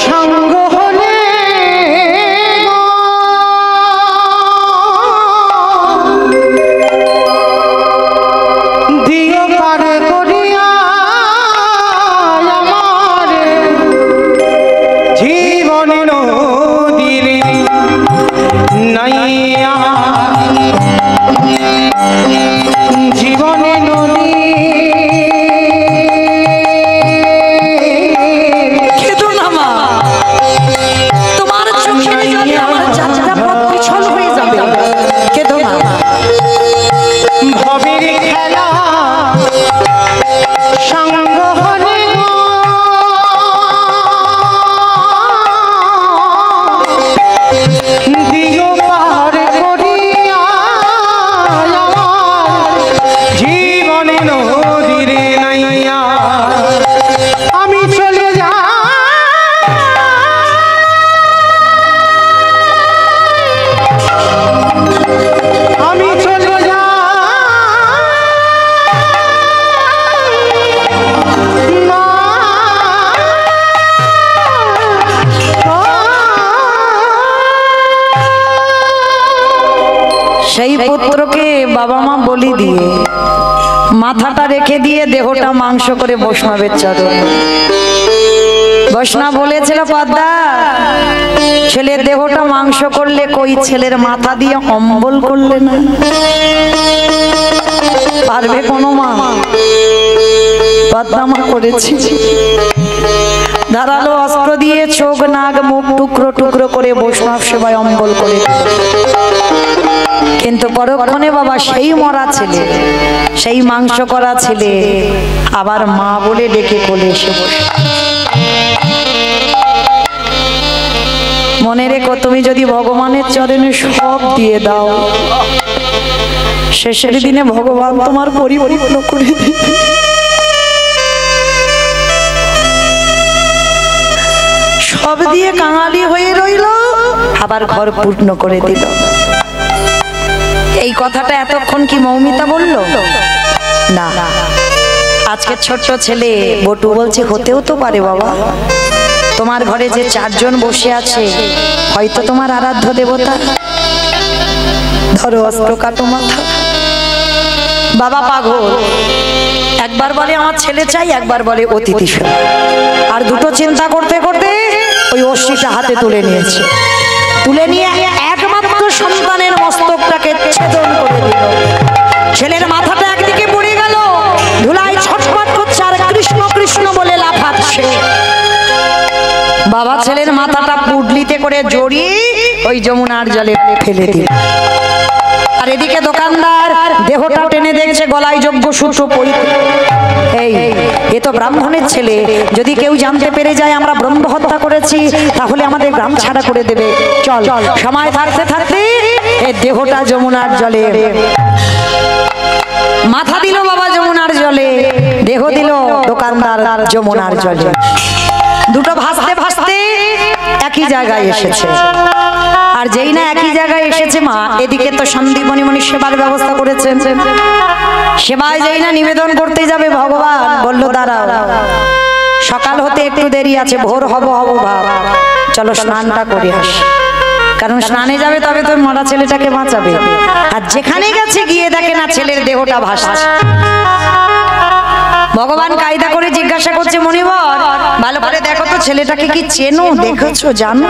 সঙ্গ হলে দিও পার করিয়া আমার জীবন নদী। সেই পুত্রকে বাবা মা বলি দিয়ে মাথাটা রেখে দিয়ে দেহটা মাংস করে বৈষ্ণবের চরণ। বৈষ্ণব বলেছিল পদ্মা, ছেলের দেহটা মাংস করলে কই ছেলের মাথা দিয়ে অম্বল করলে না? পারবে কোনো মা? পদ্মা মা করেছি। ধারালো অস্ত্র দিয়ে চোখ নাক মুখ টুকরো টুকরো করে বৈষ্ণব সেবায় অম্বল করে। কিন্তু পরক্ষণে বাবা সেই মরা ছেলে, সেই মাংস করা ছেলে আবার মা বলে ডেকে কোলে এসে বসে। মনে রেখো, তুমি যদি ভগবানের চরণে সব দিয়ে দাও, শেষের দিনে ভগবান তোমার পরিপূর্ণ করে দিবে। সব দিয়ে কাঙালি হয়ে রইল, আবার ঘর পূর্ণ করে দিল। এই কথাটা এতক্ষণ কি মৌমিতা বলল? না, আজকে ছোট্ট ছেলে বটু বলছে হতেও তো পারে বাবা, তোমার ঘরে যে 4 জন বসে আছে হয়তো তোমার আরাধ্য দেবতা। ধরো অস্ত্র, কাটো মাথা। বাবা পাগল, একবার বলে আমার ছেলে চাই, একবার বলে অতিথি সেবা। আর দুটো চিন্তা করতে করতে ওই অস্ত্রটা হাতে তুলে নিয়েছে। তুলে নিয়ে একমাত্র সন্তানের মস্তকটাকে ছেদন করে দিল। ছেলের মাথাটা একদিকে পড়ে গেল, ধুলায় ছটফট করছে আর কৃষ্ণ কৃষ্ণ বলে লাফাচ্ছে। বাবা ছেলের মাথাটা পুডলিতে করে জড়িয়ে ওই যমুনার জলে ফেলে দিল। আর এদিকে দোকানদার দেহটা টেনে দেখছে, গলায় যজ্ঞ সূত্র পরিতে। এ তো ব্রাহ্মণের ছেলে, যদি কেউ জানতে পেরে যায় আমরা ব্রহ্ম হত্যা করেছি তাহলে আমাদের গ্রাম ছাড়া করে দেবে। চল, সময় থাকতে থাকতে এই দেহটা যমুনার জলে। মাথা দিল বাবা যমুনার জলে, দেহ দিল দোকানদার যমুনার জলে। দুটো ভাসতে ভাসতে একই জায়গায় এসেছে। আর যেই না একই জায়গায় এসেছে মা, এদিকে তো সন্দীপনী মনি সেবার ব্যবস্থা করেছেন। সেবায় যেই না নিবেদন করতে যাবে, ভগবান বলল দাঁড়াও, সকাল হতে একটু দেরি আছে, ভোর হব ভাব, চলো স্নানটা করে আসি। কারণ স্নানে যাবে তবে তো মরা ছেলেটাকে বাঁচাবে। আর যেখানে গেছে গিয়ে দেখে না ছেলের দেহটা ভাসছে। ভগবান কায়দা করে জিজ্ঞাসা করছে, মনিবর ভালো করে দেখো তো ছেলেটাকে কি চেনো, দেখেছো, জানো?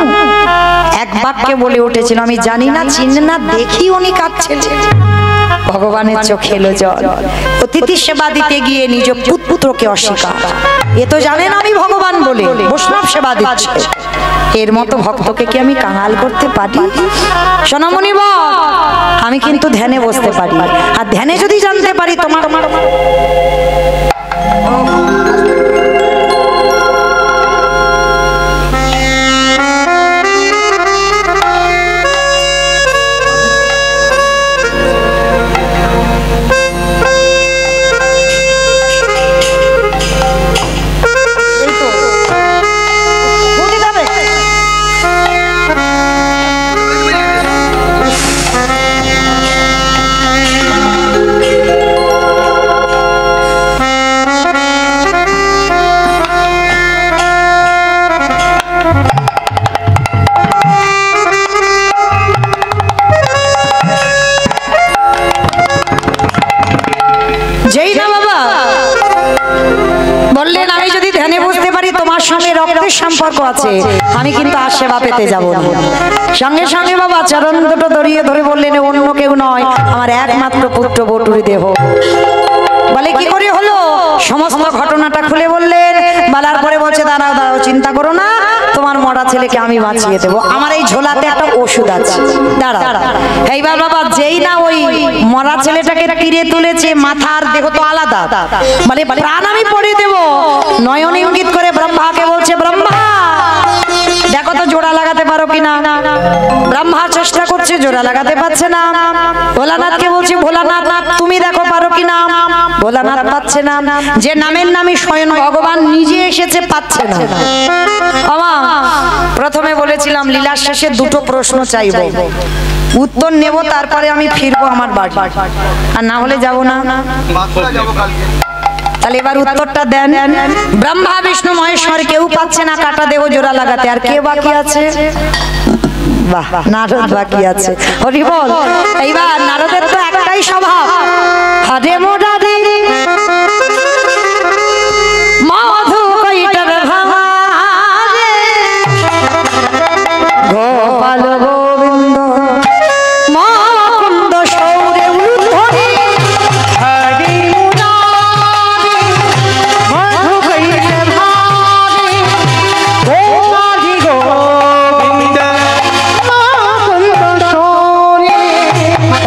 এক বাক্যে বলে উঠেছিল, আমি জানি না, চিনি না, দেখি উনি কাঁদছেন। ভগবানের চোখে এলো জল। অতিথি সেবা দিতে গিয়ে নিজ পুত্রকে অস্বীকার। এ তো জানেন আমি ভগবান বলে বৈষ্ণব সেবা দিচ্ছে। এর মতো ভক্তকে কি আমি কাঙাল করতে পারি? শোনো মনিবর, আমি কিন্তু ধ্যানে বসতে পারি। আর ধ্যানে যদি জানতে পারি তোমার যেই না বাবা বললেন আমি যদি ধ্যানে বসতে পারি তোমার সঙ্গে রক্তের সম্পর্ক আছে, আমি কিন্তু আর সেবা পেতে যাব না। সঙ্গে সঙ্গে বাবা চরণ দুটো ধরিয়ে ধরে বললেন, অন্য কেউ নয়, আমার একমাত্র পুত্র বটুর দেহ। বলে কি করে হলো? সমস্ত ঘটনাটা খুলে বললেন। বলার পরে বলছে, দাঁড়াও দাঁড়াও, চিন্তা করো না, তোমার মরা ছেলেকে আমি বাঁচিয়ে দেবো। আমার এই ঝোলাতে একটা ওষুধ আছে, দাঁড়াও। এইবার বাবা যেই না ওই মরা ছেলেটাকে তীরে তুলেছে, মাথার দেহ তো আলাদা, বলে প্রাণ আমি পড়ে দেবো। নয়ন ইঙ্গিত করে ব্রহ্মাকে বলছে, ব্রহ্মা দেখো তো জোড়া লাগাতে পারো কিনা। ব্রহ্মা চেষ্টা করছে, জোড়া লাগাতে পারছে না। ভোলানাথকে বলছে, ভোলানাথ তুমি দেখো পারো কিনা। ভোলানাথ পাচ্ছে না। যে নামের নামে স্বয়ং ভগবান নিজে এসেছে, পাচ্ছে না। প্রথমে বলেছিলাম লীলার শেষে দুটো প্রশ্ন চাইবো, উত্তর নেব, তারপরে আমি ফিরবো আমার বাড়ি, আর না হলে যাব না। তাহলে এবার উত্তরটা দেন। ব্রহ্মা বিষ্ণু মহেশ্বর কেউ পাচ্ছে না কাটা দেহ জোড়া লাগাতে, আর কে বাকি আছে? বাহ, নারদ বাকি আছে। হরি বল। এইবার নারদের তো একটাই স্বভাব, হরে মোরারে মধু কৈটব ভারে গোপাল গোবিন্দ মুকুন্দ সৌরে উদ্ধরি হরি মুরারি মধু কৈটব ভারে গোপাল গোবিন্দ মুকুন্দ সৌরে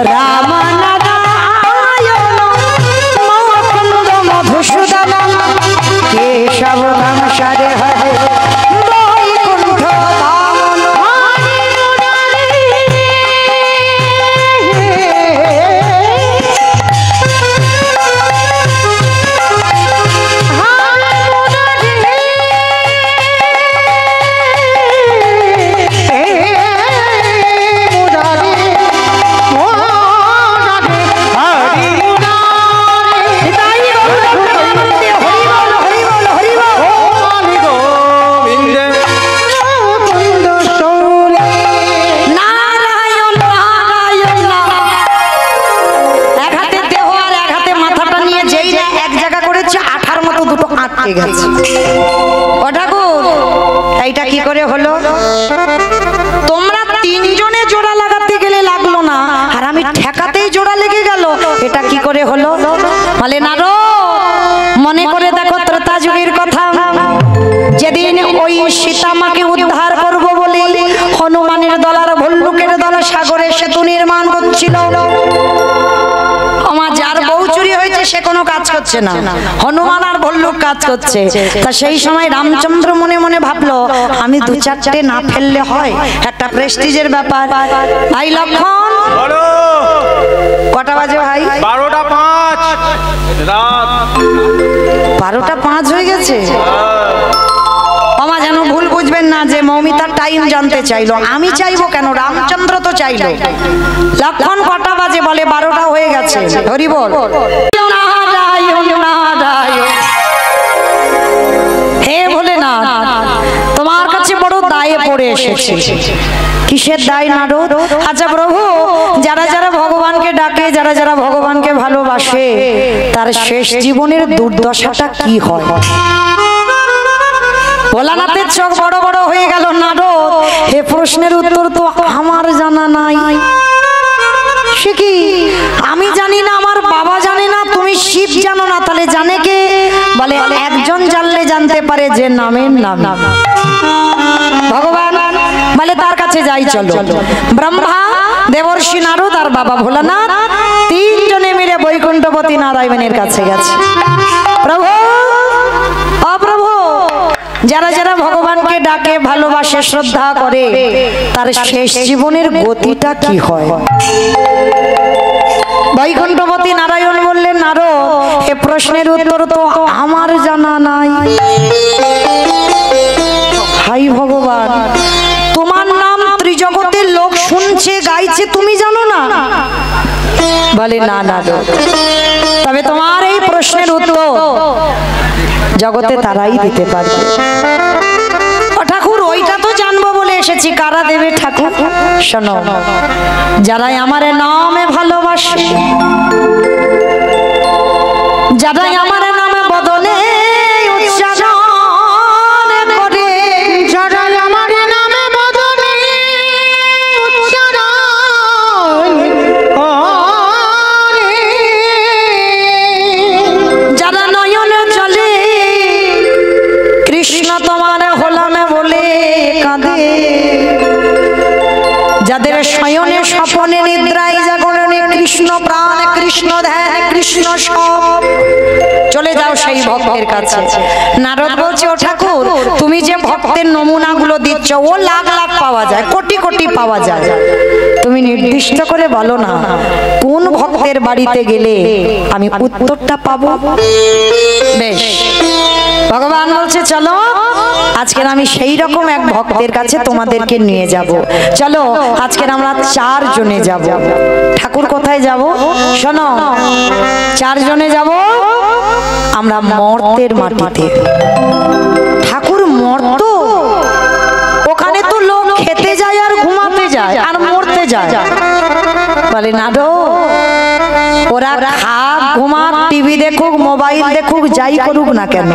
রাম নারায়ণ মুকুন্দ মধুসূদন কেশব ঘনসারে হরে বৈকুণ্ঠ ধামন। নারায়ণ নারায়ণ নাম। এক হাতে দেহ আর এক হাতে মাথাটা নিয়ে যেই না এক জায়গা করেছে, আঠার মতো দুটো আটকে গেছে। ও ঠাকুর, এইটা কি করে হলো? তোমরা তিনজনে জোড়া লাগাতে গেলে লাগলো না, আর আমি ঠেকাতেই জোড়া লেগে গেল, এটা কি করে হলো? বলে নারদ, মনে করে দেখো ত্রেতা যুগের কথা, যেদিন ওই সীতামাকে উদ্ধার করব বলে হনুমানের দল আর ভল্লুকের দল সাগরে সেতু নির্মাণ করছিল। আমার যার বউ চুরি হয়েছে সে কোনো কাজ করছে না, হনুমান আর ভল্লুক কাজ করছে। তা সেই সময় রামচন্দ্র মনে মনে ভাবলো, আমি দু চারটে না ফেললে হয়, একটা প্রেস্টিজের ব্যাপার। ভাই লক্ষণ, বলো। কটা বাজে ভাই? 12:05 রাত। 12:05 হয়ে গেছে। আমার যেন ভুল বুঝবেন না যে মৌমিতার টাইম জানতে চাইলো, আমি চাইবো কেন, রামচন্দ্র তো চাইলো। লক্ষণ কটা বাজে? বলে 12টা হয়ে গেছে। হরি বল। নারায়ণ নারায়ণ। হে ভোলেনাথ, তোমার কাছে বড় দায়ে পড়ে এসেছি। কিসের দায় নারদ? আচ্ছা প্রভু, যারা যারা ভগবানকে ডাকে, যারা যারা ভগবানকে ভালোবাসে, তার শেষ জীবনের দুর্দশাটা কি হয়? ভোলানাথের চোখ বড় বড় হয়ে গেল। নারদ, হে প্রশ্নের উত্তর তো আমার জানা নাই। সে কি? আমি জানি না, আমার বাবা জানে না, তুমি শিব জানো না, তাহলে জানে কে? বলে একজন জানলে জানতে পারে যে নামের নাম ভগবান। বলে তার কাছে যাই চলো। ব্রহ্মা, দেবর্ষি নারদ আর বাবা ভোলানাথ তিনজনে মিলে বৈকুণ্ঠপতি নারায়ণের কাছে গেছে। প্রভু, অপ্রভু, যারা যারা ভগবানকে ডাকে, ভালোবাসে, শ্রদ্ধা করে, তার শেষ জীবনের গতিটা কি হয়? বৈকুণ্ঠপতি নারায়ণ বললেন, নারদ, এ প্রশ্নের উত্তর তো আমার জানা নাই। হাই ভগবান, তোমার নাম ত্রিজগতের লোক শুনছে, গাইছে, তুমি জানো না? বলে না নারদ, তবে তোমার এই প্রশ্নের উত্তর জগতে তারাই দিতে পারবে। ও ঠাকুর, ওইটা তো জানবো বলে এসেছি, কারা দেবে ঠাকুর? শোনো, যারাই আমার নামে ভালোবাসে, যারাই আমার নামে বদলে উচ্চারণ করে, যারা আমার নামে বদনে উচ্চারণ করে, যারা নয়ন চলে কৃষ্ণ তোমার হলামে বলে কাঁদে, যাদের শয়নে স্বপনে নিদ্রায় জাগরণে কৃষ্ণ প্রাণ, কৃষ্ণ ধ্যান, কৃষ্ণ সব, চলে যাও সেই ভক্তের কাছে। নারদ বলছে, ও ঠাকুর, তুমি যে ভক্তের নমুনাগুলো দিচ্ছ, ও লাখ লাখ পাওয়া যায়, কোটি কোটি পাওয়া যায়, তুমি নির্দিষ্ট করে বলো না কোন ভক্তের বাড়িতে গেলে আমি উত্তরটা পাবো। বেশ, ভগবান বলছে, চলো আজকের আমি সেই রকম এক ভক্তের কাছে তোমাদেরকে নিয়ে যাব। চলো আজকের আমরা 4 জনে যাব। ঠাকুর কোথায় যাব? শোনো, 4 জনে যাব আমরা মর্তের মাটিতে। ঠাকুর মর্ত, ওখানে তো লোক খেতে যায় আর ঘুমাতে যায়। যায়? বলে না গো, ওরা খাক ঘুমাক টিভি দেখুক মোবাইল দেখুক যাই করুক না কেন,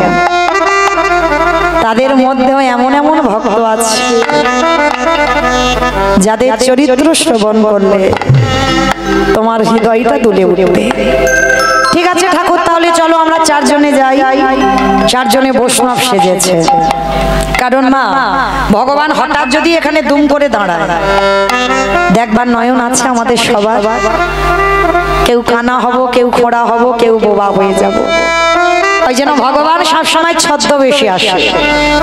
তাদের মধ্যেও এমন এমন ভক্ত আছে যাদের চরিত্র শ্রবণ করলে তোমার হৃদয়টা দুলে উঠবে। ঠিক আছে ঠাকুর, তাহলে চলো আমরা চারজনে যাই। চারজনে বৈষ্ণব সেজেছে, কারণ মা ভগবান হঠাৎ যদি এখানে দুম করে দাঁড়ায়, দেখবার নয়ন আছে আমাদের সবার, কেউ কানা হব, কেউ খোড়া হব, কেউ বোবা হয়ে যাব। ওই জন্য ভগবান সবসময় ছদ্মবেশে আসে।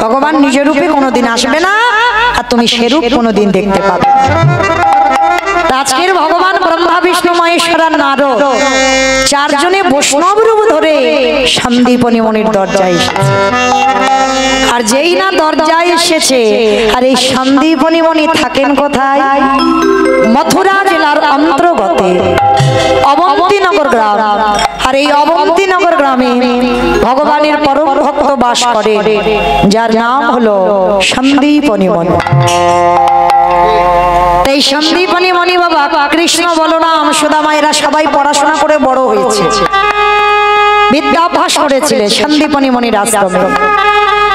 ভগবান নিজ রূপে কোনোদিন আসবে না, আর তুমি সেরূপ কোনোদিন দেখতে পাবে। আজকের ভগবান ব্রহ্মা বিষ্ণু মহেশ্বর আর নারদ চারজনে বৈষ্ণব রূপ ধরে সন্দীপনী মনির দরজায় এসেছে। আর যেই না দরজায় এসেছে, আর এই সন্দীপনী মনি থাকেন কোথায়? মথুরা জেলার অন্তর্গতে অবন্তিনগর গ্রাম। আর এই অবন্তিনগর গ্রামে ভগবানের পরম ভক্ত বাস করে, যার নাম হলো সন্দীপনী মনি। এই সন্দীপনী মনি বাবা কৃষ্ণ বলরাম সুদামা এরা সবাই পড়াশোনা করে বড় হয়েছে, বিদ্যাভ্যাস করেছিলেন সন্দীপনী মনির আশ্রমে।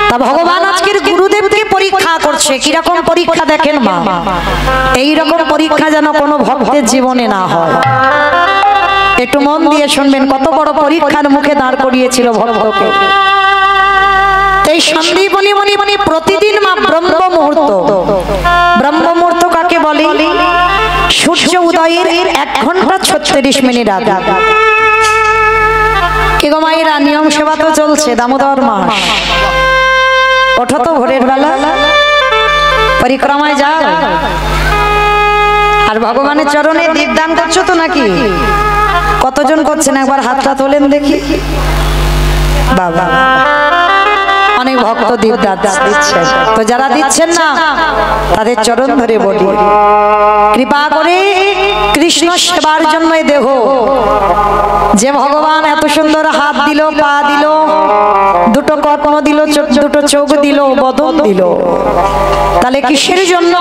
তা ভগবান আজকের গুরুদেবকে পরীক্ষা করছে। কিরকম পরীক্ষা দেখেন মা, এইরকম পরীক্ষা যেন কোনো ভক্তের জীবনে না হয়। একটু মন দিয়ে শুনবেন, কত বড় পরীক্ষার মুখে দাঁড় করিয়েছিল ভক্তকে। এই সন্দীপনী মনি প্রতিদিন মা ব্রহ্ম মুহূর্ত, ব্রহ্ম মুহূর্ত কাকে বলে? সূর্য উদয়ের 1 ঘন্টা 36 মিনিট আগে। কি গো মায়েরা, নিয়ম সেবা তো চলছে, দামোদর মাস। ওঠো তো ভোরের বেলা, পরিক্রমায় যাও, আর ভগবানের চরণে দীপদান করছো তো নাকি? কতজন করছেন একবার হাতটা তোলেন দেখি। বাবা, অনেক ভক্ত দীপদান দিচ্ছেন। তো যারা দিচ্ছেন না, তাদের চরণ ধরে বলি, কৃপা করে কৃষ্ণ সেবার জন্য দেহ, যে ভগবান এত সুন্দর হাত দিল, পা দিল, দুটো কর্ণ দিল, দুটো চোখ দিল, বদন দিল, তাহলে কিসের জন্য?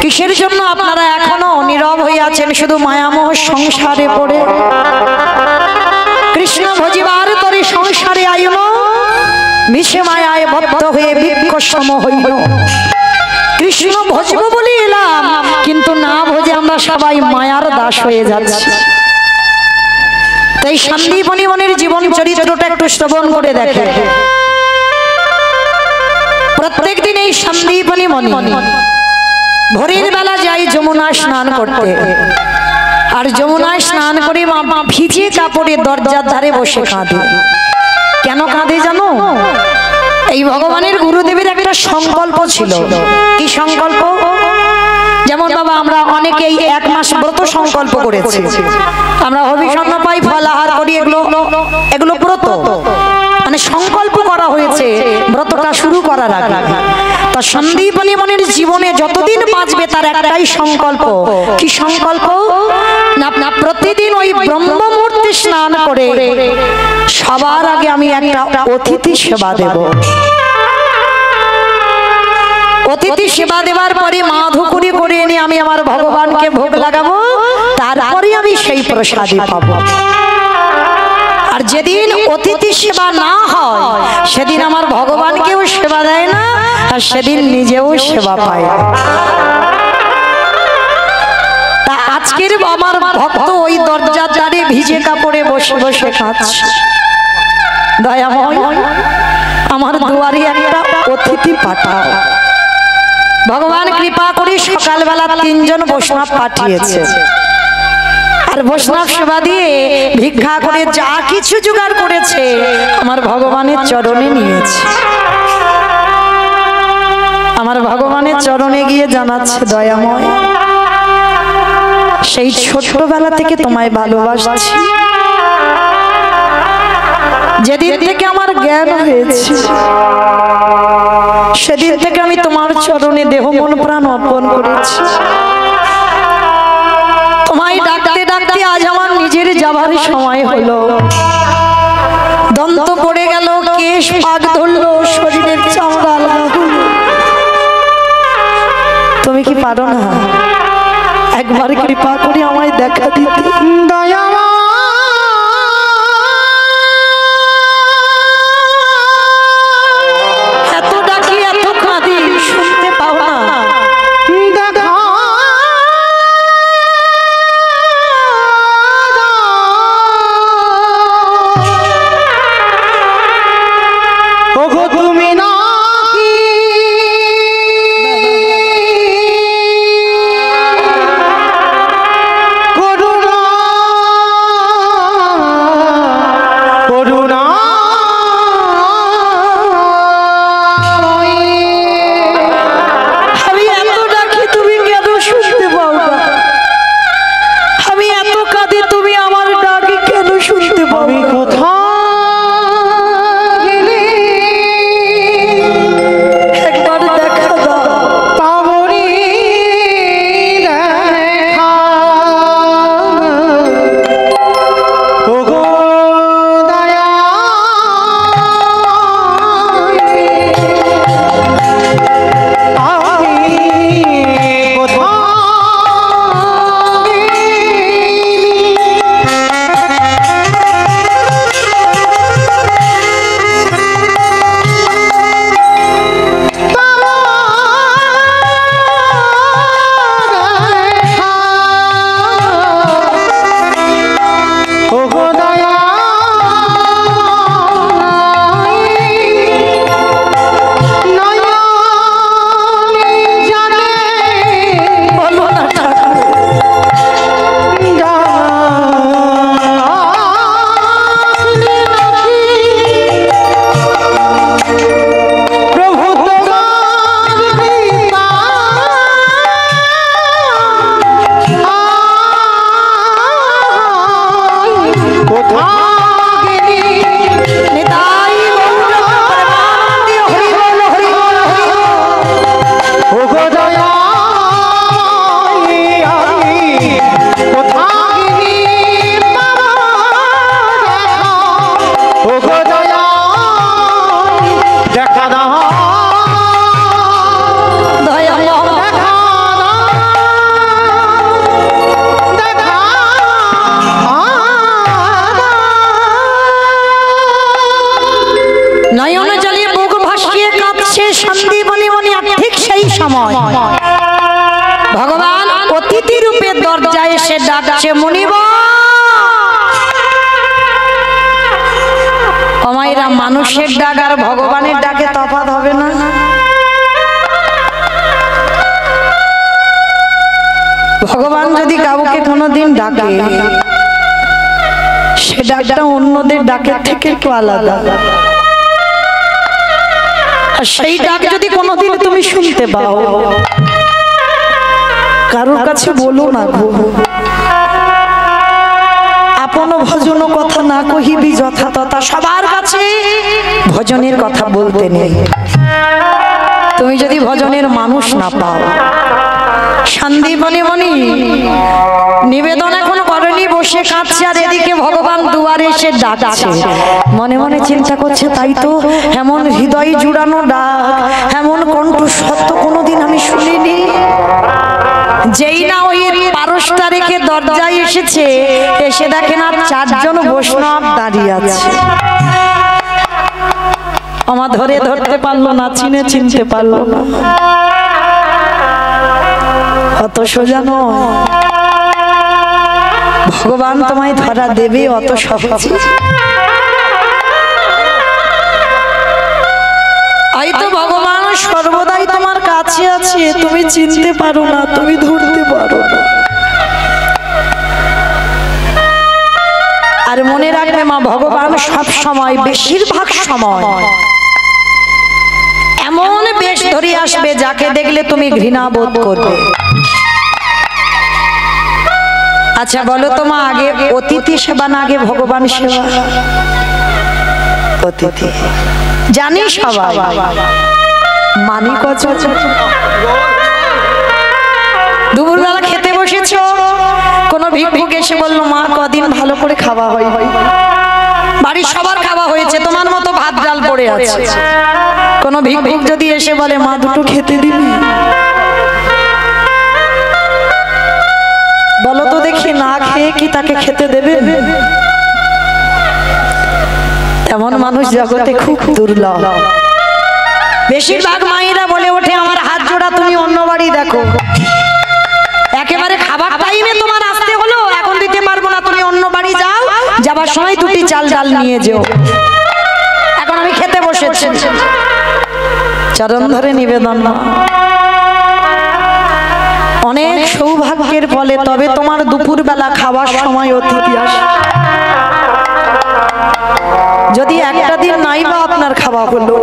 কিসের জন্য আপনারা এখনো নীরব হয়ে আছেন, শুধু মায়ামোহ সংসারে পড়ে? কৃষ্ণ ভজিবার তরে সংসারে আইল, মিশে মায়ায় বদ্ধ হয়ে বৃক্ষ সম হইল। কৃষ্ণ ভজব বলে এলাম, কিন্তু না ভজে আমরা সবাই মায়ার দাস হয়ে যাচ্ছি। তাই সন্দীপনী মনির জীবন চরিত্রটা একটু শ্রবণ করে দেখে। প্রত্যেক দিন এই সন্দীপনী মনি ভোরের বেলা যাই যমুনায় স্নান করতে, আর যমুনায় স্নান করে মা ভিজে কাপড়ে দরজার ধারে বসে কাঁদে। কেন কাঁদে জানো? এই ভগবানের গুরুদেবের একটা সংকল্প ছিল। কি সংকল্প? যেমন বাবা আমরা অনেকেই 1 মাস ব্রত সংকল্প করেছি, আমরা হবিষণ্ণ পাই, ফলাহার করি, এগুলো ব্রত, মানে সংকল্প করা হয়েছে ব্রতটা শুরু করার আগে। তা সন্দীপনী মনির জীবনে যতদিন বাঁচবে তার একটাই সংকল্প। কি সংকল্প? না, প্রতিদিন ওই ব্রহ্ম মুহূর্তে স্নান করে সবার আগে আমি একটা অতিথি সেবা দেব। অতিথি সেবা দেওয়ার পরে মাধুকুরি করে এনে আমি আমার ভগবানকে ভোগ লাগাবো, তারপরে আমি সেই প্রসাদই পাবো। আর যেদিন অতিথি সেবা না হয় সেদিন আমার ভগবানকেও সেবা দেয় না, আর সেদিন নিজেও সেবা পায়। তা আজকের আমার ভক্ত ওই দরজার ধারে ভিজে কাপড়ে বসে বসে কাঁদছে, দয়াময় আমার দুয়ারে একটা অতিথি পাঠাও। ভগবান কৃপা করে সকালবেলা 3 জন বৈষ্ণব পাঠিয়েছে, আর বৈষ্ণব সেবা দিয়ে ভিক্ষা করে যা কিছু জোগাড় করেছে আমার ভগবানের চরণে নিয়েছে। আমার ভগবানের চরণে গিয়ে জানাচ্ছে, দয়াময় সেই ছোটবেলা থেকে তোমায় ভালোবাসছি, যেদিন থেকে আমার জ্ঞান হয়েছে সেদিন থেকে আমি তোমার চরণে দেহ মন প্রাণ অর্পণ করেছি। তোমায় ডাকতে ডাকতে আজ আমার নিজের যাবার সময় হলো। দন্ত পড়ে গেল, কেশ পাক ধরলো, শরীরের চামড়া লাল হলো। কি পারো না? একবার কৃপা করে আমায় দেখা দিতে। দয়াময় এত ডাকি এত কাঁদি শুনতে পাও না? দেখা ওগো তুমি নাকি করুণা করুণা আমি এত ডাকি তুমি কেন শুনতে পাও না? আমি এত কাঁদি তুমি আমার ডাকি কেন শুনতে পাও আমি না? কোথায় গেলে একবার দেখা দাও। পাবনি দেখা ওগো দয়া আমি কোথায় ওগো দয়া নয়নে জানে বলো না ঠাকুর। প্রভু তোমার কৃপা কোথায় গেলি নিতাই গৌর প্রেমানন্দে হরি বল হরি বল হরি বল। ওগো দয়া আমি কোথায় গেলি ওগো দয়া দেখা দাও দয়াময় দেখা দেখা নয়ন জলে বুক ভাসিয়ে কাঁদছে সন্দীপনী মনি। আর ঠিক সেই সময় ভগবান অতিথি রূপে দরজায় এসে ডাকছে মুনিব। অমাইরা মানুষের ডাক আর ভগবানের ডাকে তফাৎ হবে না? ভগবান যদি কাউকে কোনোদিন ডাকে সে ডাকটা অন্যদের ডাকের থেকে একটু আলাদা। আর সেই ডাক যদি কোনোদিন তুমি শুনতে পাও, কারোর কাছে বলো না গো, আপন ভজন কথা না কহিবি যথা তথা। সবার কাছে ভজনের কথা বলতে নেই। তুমি যদি ভজনের মানুষ না পাও, সন্দীপনী মনি নিবেদন এখন করেনি, বসে কাঁদছে আর এদিকে ভগবান দুয়ারে এসে ডাকছে। মনে মনে চিন্তা করছে, তাই তো এমন হৃদয় জুড়ানো ডাক, এমন কণ্ঠ সত্য কোনোদিন আমি শুনিনি। যেই না ওই পারসটা রেখে দরজায় এসেছে, এসে দেখে না চারজন বৈষ্ণব দাঁড়িয়ে আছে। আমার ধরে ধরতে পারলো না, চিনতে পারলো না। অত সোজা নয়, ভগবান তোমায় ধরা দেবে অত সহজ। হয়তো ভগবান সর্বদাই তোমার কাছে আছে, তুমি চিনতে পারো না, তুমি ধরতে পারো না। আর মনে রাখবে মা, ভগবান সব সময়, বেশিরভাগ সময় এমন বেশ ধরে আসবে যাকে দেখলে তুমি ঘৃণা বোধ করবে। আচ্ছা বলো তো মা, আগে অতিথি সেবা না আগে ভগবান সেবা? অতিথি জানি সবাই, মানি কত? দুপুরবেলা খেতে বসেছো, কোনো ভিক্ষুক এসে বললো মা কদিন ভালো করে খাওয়া হয়। বাড়ির সবার খাওয়া হয়েছে, তোমার মতো ভাত ডাল পড়ে আছে। কোনো ভিক্ষুক যদি এসে বলে মা দুটো খেতে দিবি, বলো তো দেখি, না খেয়ে কি তাকে খেতে দেবেন? এমন মানুষ জগতে খুব দুর্লভ। বেশিরভাগ মায়েরা বলে ওঠে, আমার হাত জোড়া তুমি অন্য বাড়ি দেখো। একেবারে খাবার টাইমে তোমার আসতে হলো, এখন দিতে পারবো না, তুমি অন্য বাড়ি যাও, যাবার সময় দুটি চাল ডাল নিয়ে যেও, এখন আমি খেতে বসেছি। চরণ ধরে নিবেদন না, অনেক সৌভাগ্যের ফলে তবে তোমার দুপুর বেলা খাওয়ার সময় অতিথি আসে। যদি একটা দিন নাই বা আপনার খাওয়া হলো,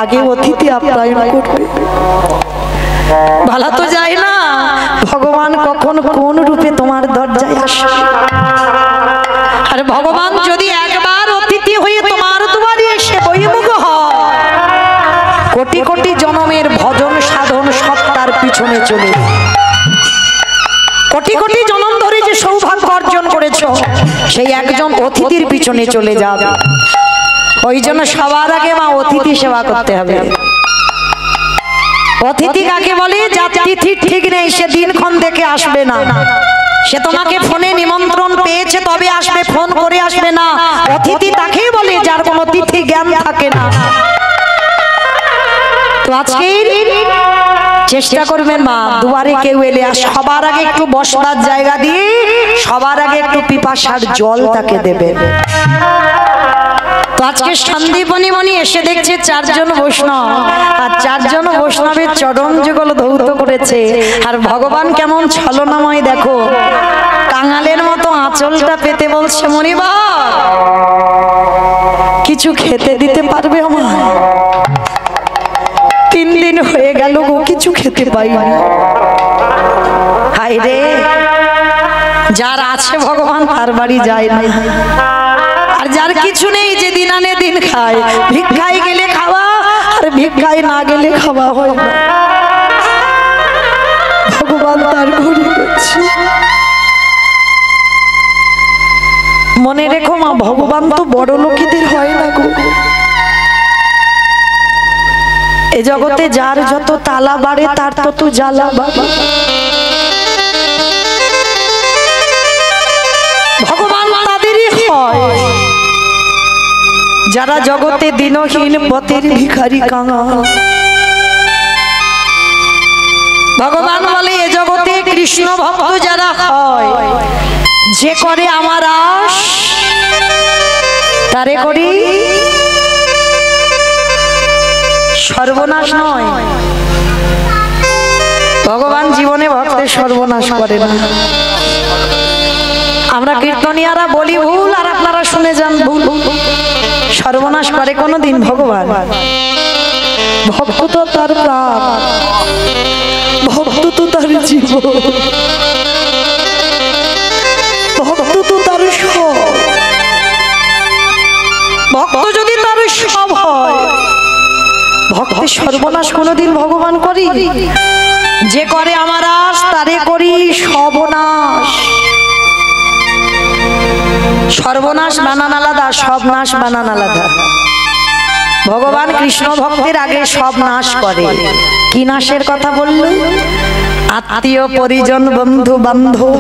আগে অতিথি আপ্যায়ন করবে। ভালো তো যায় না ভগবান কখন কোন রূপে তোমার দরজায় আসে। আর ভগবান যদি একবার অতিথি হয়ে তোমার দুয়ারে এসে বহির্মুখ হয়, কোটি কোটি জনমের ভজন সাধন সব তার পিছনে চলে। কোটি কোটি জনম ধরে যে সৌভাগ্য অর্জন করেছো, সেই একজন অতিথির পিছনে চলে যাবে। ওই জন্য সবার আগে মা অতিথি সেবা করতে হবে। অতিথি কাকে বলে? যার তিথির ঠিক নেই, সে দিনক্ষণ দেখে আসবে না। সে তোমাকে ফোনে নিমন্ত্রণ পেয়েছে তবে আসবে, ফোন করে আসবে না। অতিথি তাকেই বলে যার কোনো তিথি জ্ঞান থাকে না। তো আজকে চেষ্টা করবেন মা, দুয়ারে কেউ এলে সবার আগে একটু বসবার জায়গা দিয়ে সবার আগে একটু পিপাসার জল তাকে দেবেন। তো আজকে সন্দীপনী মণি এসে দেখছে চারজন বৈষ্ণব, আর চারজন বৈষ্ণবের চরণ যুগল ধৌত করেছে। আর ভগবান কেমন ছলনাময় দেখো, কাঙালের মতো আঁচলটা পেতে বলছে, মণিবা কিছু খেতে দিতে পারবে আমার? 3 দিন হয়ে গেল গো, কিছু খেতে পাইনি। হায় রে, যার আছে ভগবান তার বাড়ি যায় না, আর যার কিছু নেই যে দিন আনে দিন খায়। ভিক্ষায় গেলে খাওয়া, আর ভিক্ষায় না গেলে খাওয়া হয় না। ভগবান তার ঘরে গেছে। মনে রেখো মা, ভগবান তো বড় লোকেদের হয় না গো। এ জগতে যার যত তালা বাড়ে তার তত জ্বালা বাড়ে। ভগবান তাদেরই হয় যারা জগতে দিনহীন পথের ভিখারি কাঙাল। ভগবান বলে এ জগতে কৃষ্ণ ভক্ত যারা হয়, যে করে আমার আশ তারে করি সর্বনাশ নয়। ভগবান জীবনে ভক্তের সর্বনাশ করে না। আমরা কীর্তনিয়ারা বলি ভুল, আর আপনারা শুনে যান ভুল। সর্বনাশ করে কোনদিন ভগবান? ভক্ত তো তার প্রাণ, ভক্ত তো তার জীবন, ভক্ত তো তার সব। ভক্ত যদি তার সব হয়, ভক্তের সর্বনাশ কোনদিন ভগবান করি? যে করে আমার আশ তারে করি সর্বনাশ। সর্বনাশ বানান আলাদা, সব নাশ বানান আলাদা। ভগবান কৃষ্ণ ভক্তের আগে সব নাশ করে। কি নাশের কথা বলল? আত্মীয় পরিজন বন্ধু বান্ধব,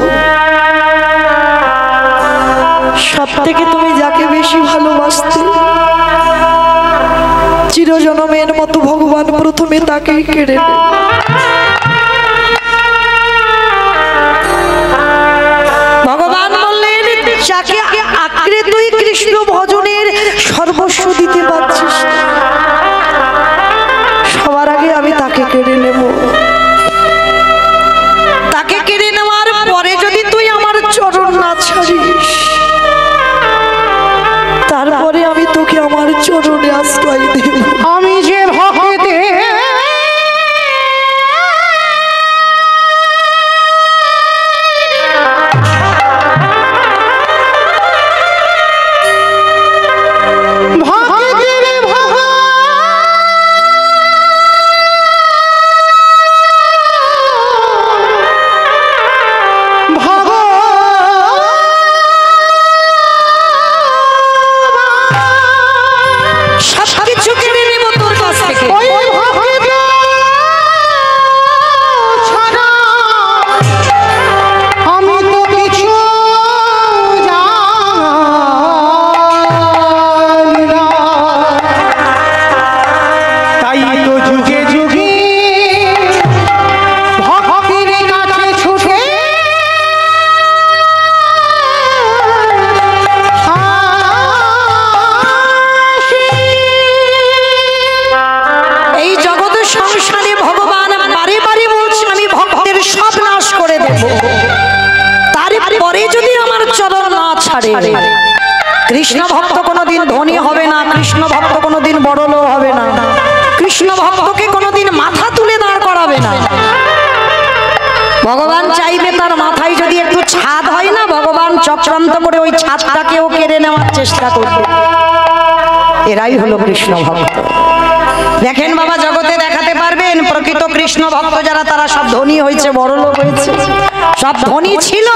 সব থেকে তুমি যাকে বেশি ভালোবাসতে, চিরজনমের মতো ভগবান প্রথমে তাকেই কেড়ে নেন। ভগবান বললেন, যাকে আঁকড়ে তুই কৃষ্ণ ভজনের সর্বস্ব দিতে পারছিস, সবার আগে আমি তাকে কেড়ে নেব। তাকে কেড়ে নেওয়ার পরে যদি তুই আমার চরণ না ছাড়িস, তারপরে আমি তোকে আমার চরণে আশ্রয় দেব। আমি যে ভক্তে সবকিছু কেড়ে নেব তোর ছাড়ে। কৃষ্ণ ভক্ত কোনোদিন ধনী হবে না, কৃষ্ণ ভক্ত কোনোদিন বড় লোক হবে না, কৃষ্ণ ভক্তকে কোনোদিন মাথা তুলে দাঁড় করাবে না। ভগবান চাইবে তার মাথায় যদি একটু ছাদ হয় না, ভগবান চক্রান্ত করে ওই ছাদটাকেও কেড়ে নেওয়ার চেষ্টা করবে। এরাই হলো কৃষ্ণ ভক্ত। দেখেন বাবা, জগতে দেখাতে পারবেন প্রকৃত কৃষ্ণ ভক্ত যারা, তারা সব ধনী হয়েছে, বড় লোক হয়েছে? সব ধনী ছিল,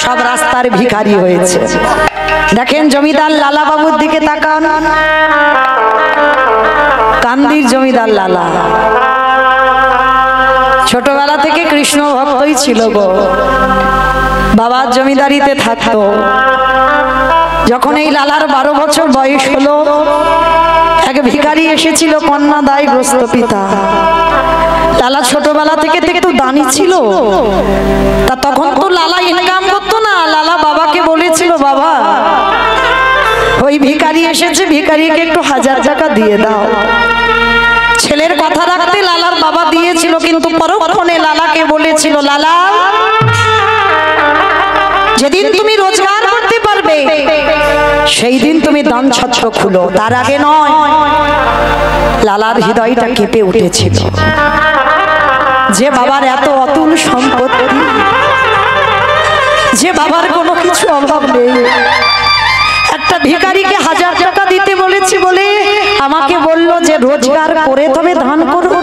সব রাস্তার ভিখারি হয়েছে। দেখেন জমিদার লালা বাবুর দিকে তাকান, কান্দির জমিদার লালা ছোটবেলা থেকে কৃষ্ণ ভক্তই ছিল গো। বাবার জমিদারিতে থাকতো। যখন এই লালার 12 বছর বয়স হলো, এক ভিখারি এসেছিল, কন্যা দায়গ্রস্ত পিতা। লালা ছোটবেলা থেকে একটু দানি ছিল, তা তখন তো লালা ইনকাম করতো না। লালা বাবাকে বলেছিল, বাবা ওই ভিখারি এসেছে, ভিখারিকে একটু 1000 টাকা দিয়ে দাও। ছেলের কথা রাখতে লালার বাবা দিয়েছিল, কিন্তু পরক্ষণে লালাকে বলেছিল, লালা যেদিন তুমি রোজগার করতে পারবে সেই দিন তুমি দান ছত্র খুলো, তার আগে নয়। লালার হৃদয়টা কেঁপে উঠেছিল যে বাবার এত অতুল সম্পত্তি, যে বাবার কোনো কিছু অভাব নেই, একটা ভিখারিকে 1000 টাকা দিতে বলেছি বলে আমাকে বলল যে রোজগার করে তবে দান করো।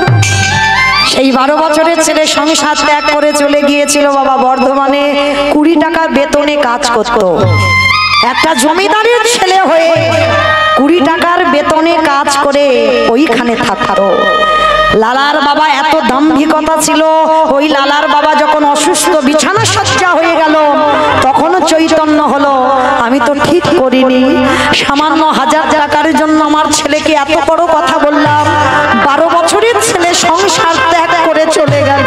সেই 12 বছরের ছেলে সংসার ত্যাগ করে চলে গিয়েছিল বাবা বর্ধমানে, 20 টাকা বেতনে কাজ করত। একটা জমিদারের ছেলে হয়ে 20 টাকার বেতনে কাজ করে ওইখানে থাকতো। লালার বাবা এত দাম্ভিকতা ছিল, ওই লালার বাবা যখন অসুস্থ বিছানা সজ্জা হয়ে গেল, তখনও চৈতন্য হলো, আমি তো ঠিক করিনি, সামান্য 1000 টাকার জন্য আমার ছেলেকে এত বড় কথা বললাম। 12 বছরের ছেলে সংসার ত্যাগ করে চলে গেল।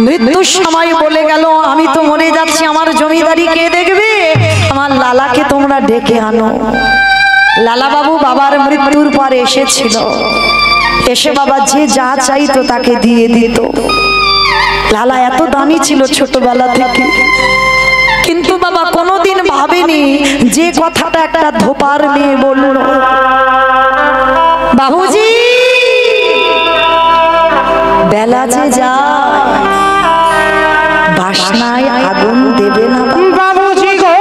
মৃত্যুর সময় বলে গেল, আমি তো মরে যাচ্ছি, আমার জমিদারি কে দেখবে? আমার লালাকে তোমরা ডেকে আনো। লালা বাবু বাবার মৃত্যুর পর এসেছিল, এসে বাবা যে যা চাইতো তাকে দিয়ে দিত। লালা এত দামি ছিল ছোটবেলা থেকে, কিন্তু বাবা কোনোদিন ভাবেনি যে কথাটা একটা ধোপার মেয়ে বলল, বাবুজি বেলা যে যায় বাসনায় আগুন দেবে না বাবুজি গো,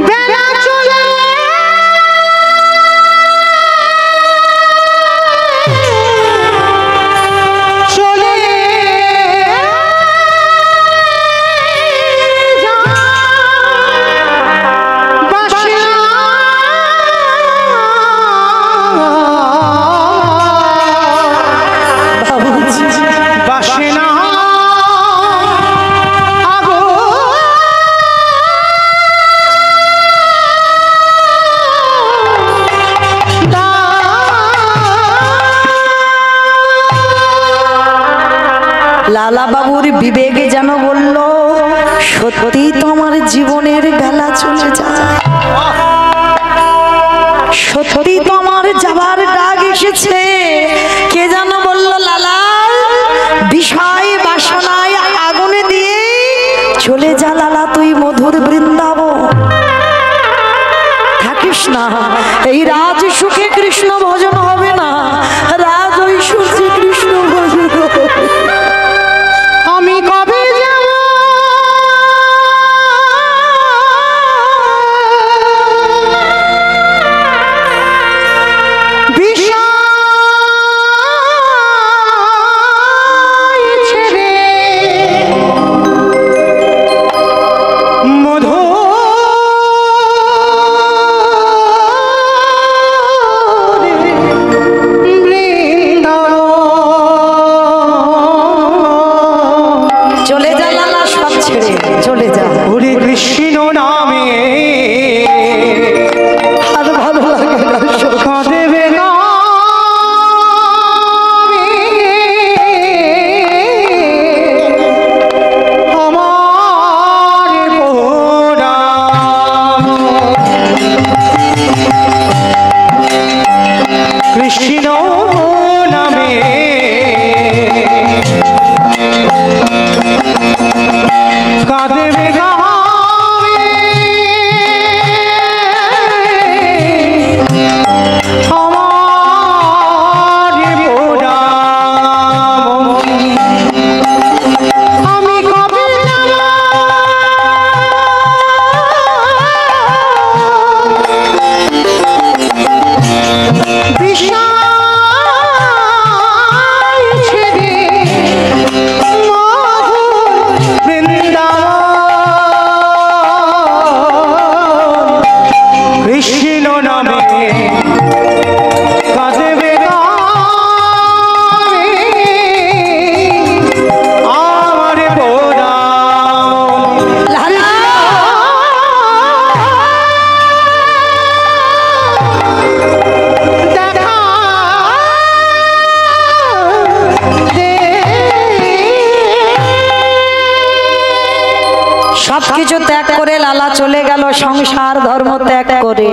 বেলা চলে চলে বাসে না লালা বাবুর বিবেকে যেন বলল, সত্যি তো আমার জীবনের বেলা চলে যায়, সত্যি তো আমার যাবার ডাক এসেছে। কে যেন বলল, লালা বিষয় বাসনায় আগুনে দিয়ে চলে যা লালা, তুই মধুর বৃন্দাবন থাকিস না। এই রাজ সুখে কৃষ্ণ ভজন হবে না, রাজ ঐশ্বর্যে কৃষ্ণ ভজন হবে। আমি কবে যাব বিষয় কিছু ত্যাগ করে লালা চলে গেল সংসার ধর্ম ত্যাগ করে।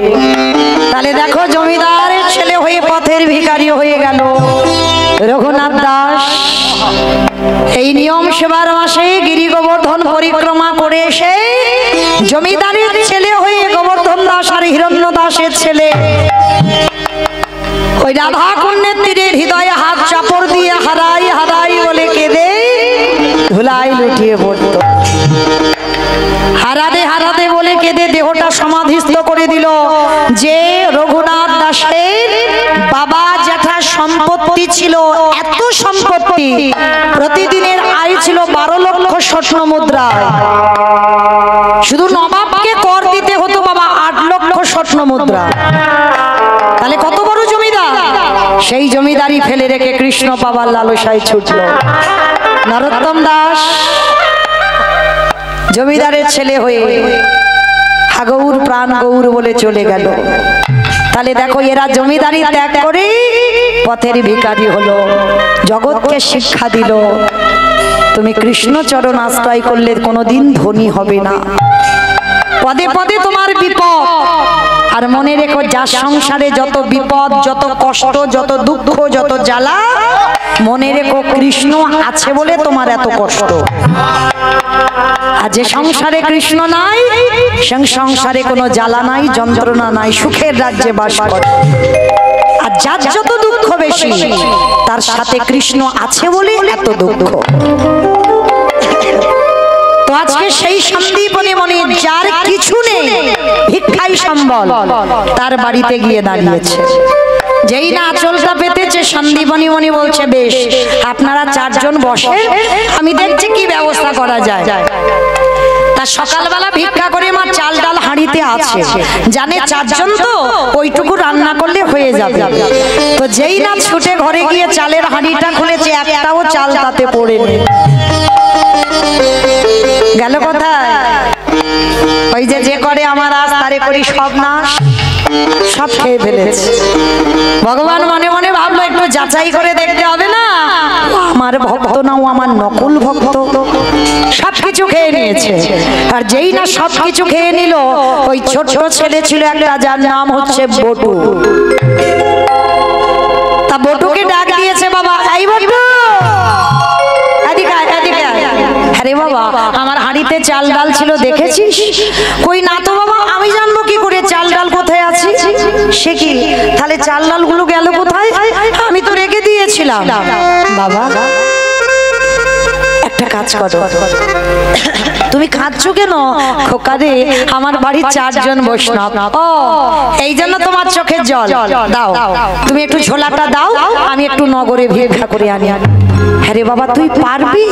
তাহলে দেখো জমিদারের ছেলে হয়ে পথের ভিখারি হয়ে গেল রঘুনাথ দাস। এই নিয়ম সেবার মাসে গিরি গোবর্ধন পরিক্রমা করে এসে জমিদারের ছেলে হয়ে গোবর্ধন দাস আর হিরণ্য দাসের ছেলে ওই রাধা কুণ্ডের তীরে হৃদয়ে হাত চাপড় দিয়ে হারাই হারাই বলে কেঁদে ধুলাই লুটিয়ে পড়ত। হারাতে হারাতে বলে কেঁদে দেহটা সমাধিস্থ করে দিল। যে রঘুনাথ দাসের বাবা জ্যাঠার সম্পত্তি ছিল, এত সম্পত্তি, প্রতিদিনের আয় ছিল 12 লক্ষ স্বর্ণ মুদ্রা। শুধু নবাবকে কর দিতে হতো বাবা 8 লক্ষ স্বর্ণ মুদ্রা। তাহলে কত বড় জমিদার! সেই জমিদারি ফেলে রেখে কৃষ্ণ পাবার লালসায় ছুটল নরোত্তম দাস জমিদারের ছেলে হয়ে হাগৌর প্রাণ গৌর বলে চলে গেল। তাহলে দেখো এরা জমিদারি ত্যাগ করে পথের ভিখারি হলো, জগৎকে শিক্ষা দিল তুমি কৃষ্ণ চরণ আশ্রয় করলে কোনোদিন ধনী হবে না, পদে পদে তোমার বিপদ। আর মনে রেখো যার সংসারে যত বিপদ, যত কষ্ট, যত দুঃখ, যত জ্বালা, মনে রেখো কৃষ্ণ আছে বলে তোমার এত কষ্ট। আর যে সংসারে কৃষ্ণ নাই, সে সংসারে কোনো জ্বালা নাই, যন্ত্রণা নাই, সুখের রাজ্যে বাস করে। আর যার যত দুঃখ বেশি, তার সাথে কৃষ্ণ আছে বলে এত দুঃখ। তো আজকে সেই সন্দীপনী মনে যার কিছু নেই, ভিক্ষাই সম্বল, তার বাড়িতে গিয়ে দাঁড়িয়েছে। যেই না আঁচলটা পেতেছে, সন্দীপনী মনি বলছে বেশ আপনারা 4 জন বসে, আমি দেখছি কি ব্যবস্থা করা যায়। তা সকালবেলা ভিক্ষা করে মা চাল ডাল হাঁড়িতে আছে, জানে 4 জন তো ওইটুকু রান্না করলে হয়ে যাবে। তো যেই না ছুটে ঘরে গিয়ে চালের হাঁড়িটা খুলেছে, একটাও চাল তাতে পড়েনি। গেল কোথায়? ওই যে করে আমার আজ তারে করি সব নাশ, সব খেয়ে ফেলেছে। ভগবান মনে মনে ভাবলো একটু যাচাই করে দেখতে হবে না, আমার ভক্ত না ও আমার নকল ভক্ত। সবকিছু খেয়ে নিয়েছে। আর যেই না সবকিছু খেয়ে নিল, ওই ছোট ছেলে ছিল একটা, যার নাম হচ্ছে বটু। তা বটুকে ডাক দিয়েছে, বাবা এই বটু, আরে বাবা আমার হাঁড়িতে চাল ডাল ছিল দেখেছিস? কই না তো বাবা, আমি জানবো কি করে চাল ডাল কোথায় আছে? সে কি, তাহলে চাল ডাল গুলো গেল কোথায়? আমি তো রেখে দিয়েছিলাম। বাবা একটা কাজ করো, তুমি খাচ্ছ কেন? খোকা রে, আমার বাড়ির 4 জন বৈষ্ণব, ও এই জন্য তোমার চোখের জল। দাও তুমি একটু ঝোলাটা দাও, আমি একটু নগরে ভিক্ষা করে আনি। আরে বাবা তুই পারবি?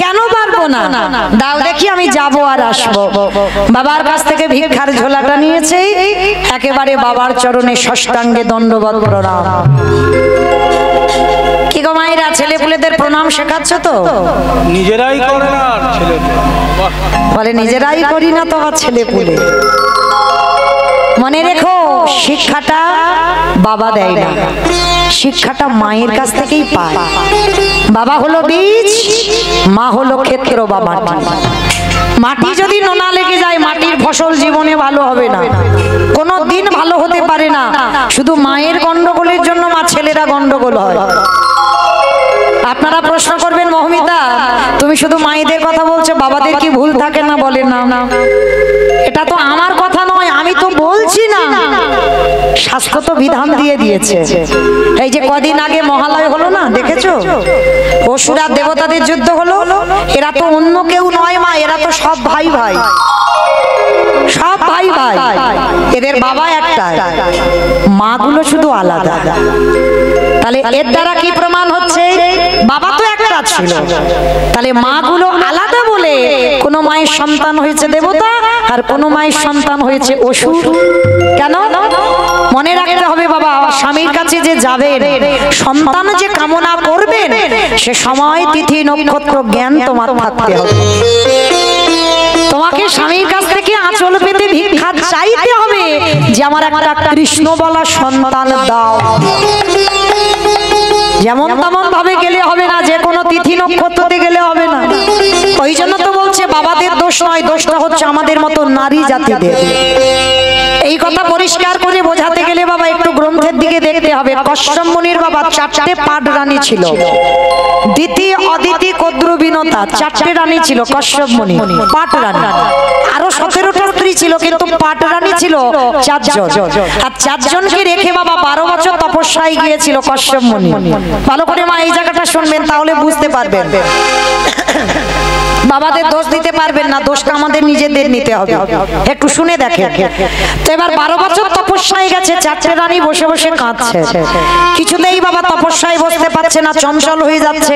কেন পারবো না, দাও দেখি আমি যাবো আর আসবো। বাবার কাছ থেকে ভিক্ষার ঝোলাটা নিয়েছে, একেবারে বাবার চরণে ষষ্ঠাঙ্গে দণ্ডবত প্রণাম। কি গো মায়েরা, ছেলে পুলেদের প্রণাম শেখাচ্ছ তো? নিজেরাই করে না ছেলে বলে নিজেরাই করি না তো আর ছেলে পুলে। মনে রেখো শিক্ষাটা বাবা দেয় না, শিক্ষাটা মায়ের কাছ থেকেই পায়। বাবা হলো বীজ, মা হলো ক্ষেত্র বা মাটি। মাটি যদি নোনা লেগে যায়, মাটির ফসল জীবনে ভালো হবে না, কোনো দিন ভালো হতে পারে না। শুধু মায়ের গন্ডগোলের জন্য মা ছেলেরা গন্ডগোল হয়। আপনারা প্রশ্ন করবেন, মহমিতা তুমি শুধু মায়েদের কথা বলছো, বাবাদের কি ভুল থাকে না? বলে না, এটা তো আমার কথা নয়, আমি তো বলছি না, শাস্ত্র তো বিধান দিয়ে দিয়েছে। এই যে কদিন আগে মহালয় হলো না, দেখেছো? অসুর আর দেবতাদের যুদ্ধ হলো। এরা তো অন্য কেউ নয় মা, এরা তো সব ভাই ভাই, সব ভাই ভাই। এদের বাবা একটাই, মা গুলো শুধু আলাদা। তাহলে এর দ্বারা কি প্রমাণ হচ্ছে? বাবা তো একটা ছিল, তাহলে মা গুলো আলাদা বলে কোন মায়ের সন্তান হয়েছে দেবতা, আর কোন মায়ের সন্তান হয়েছে অসুর। কেন? মনে রাখতে হবে বাবা, স্বামীর কাছে যে যাবেন, সন্তান যে কামনা করবেন, সে সময় তিথি নক্ষত্র জ্ঞান তোমার থাকতে হবে। তোমাকে স্বামীর কাছ থেকে আঁচল পেতে ভিক্ষা চাইতে হবে যে আমার একটা কৃষ্ণ বলা সন্তান দাও। যেমন তেমন ভাবে গেলে হবে না, যে কোনো তিথি নক্ষত্রতে গেলে হবে না। ওই জন্য তো বলছে বাবাদের দোষ নয়, দোষটা হচ্ছে হচ্ছে আমাদের মতো নারী জাতিদের। এই কথা পরিষ্কার করে বোঝাতে গেলে বাবা একটু গ্রন্থের দিকে দেখতে হবে। কশ্যপ মুনির বাবা 4টে পাট রানী ছিল, দিতি, অদিতি, কদ্রু, বিনতা, 4টে রানী ছিল কশ্যপ মুনি, পাট রানী। আরো 17টা স্ত্রী ছিল, কিন্তু পাট রানী ছিল 4 জন। আর 4 জনকে রেখে বাবা 12 বছর তপস্যায় গিয়েছিল কশ্যপ মুনি। ভালো করে মা এই জায়গাটা শুনবেন, তাহলে বুঝতে পারবেন। বাবাদের দোষ দিতে পারবেন না, দোষটা আমাদের নিজেদের নিতে হবে। একটু শুনে দেখেন। তো এবার 12 বছর তপস্যায় গেছে, 4টে রানী বসে বসে কাঁদছে। কিছুতেই বাবা তপস্যায় বসতে পারছে না, চঞ্চল হয়ে যাচ্ছে।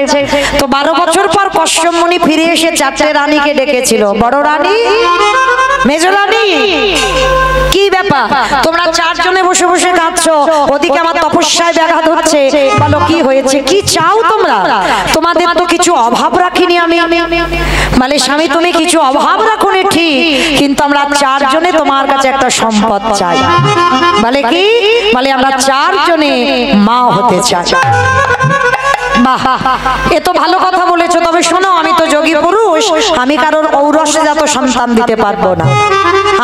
তো 12 বছর পর কশ্যপ মুনি ফিরে এসে 4টে রানীকে ডেকেছিল। বড় রানী, মেজ রানী, কি ব্যাপার তোমরা 4 জনে বসে বসে কাঁদছো, ওদিকে আমার তপস্যায় ব্যাঘাত হচ্ছে, বলো কি হয়েছে, কি চাও তোমরা? তোমাদের তো কিছু অভাব রাখিনি আমি। বলে স্বামী তুমি কিছু অভাব রাখোনি ঠিক, কিন্তু আমরা 4 জনে তোমার কাছে একটা সম্পদ চাই। বলে কি? বলে আমরা 4 জনে মা হতে চাই। বাহ, এ তো ভালো কথা বলেছো। তবে শোনো, আমি তো যোগী পুরুষ, আমি কারোর ঔরসজাত সন্তান দিতে পারবো না।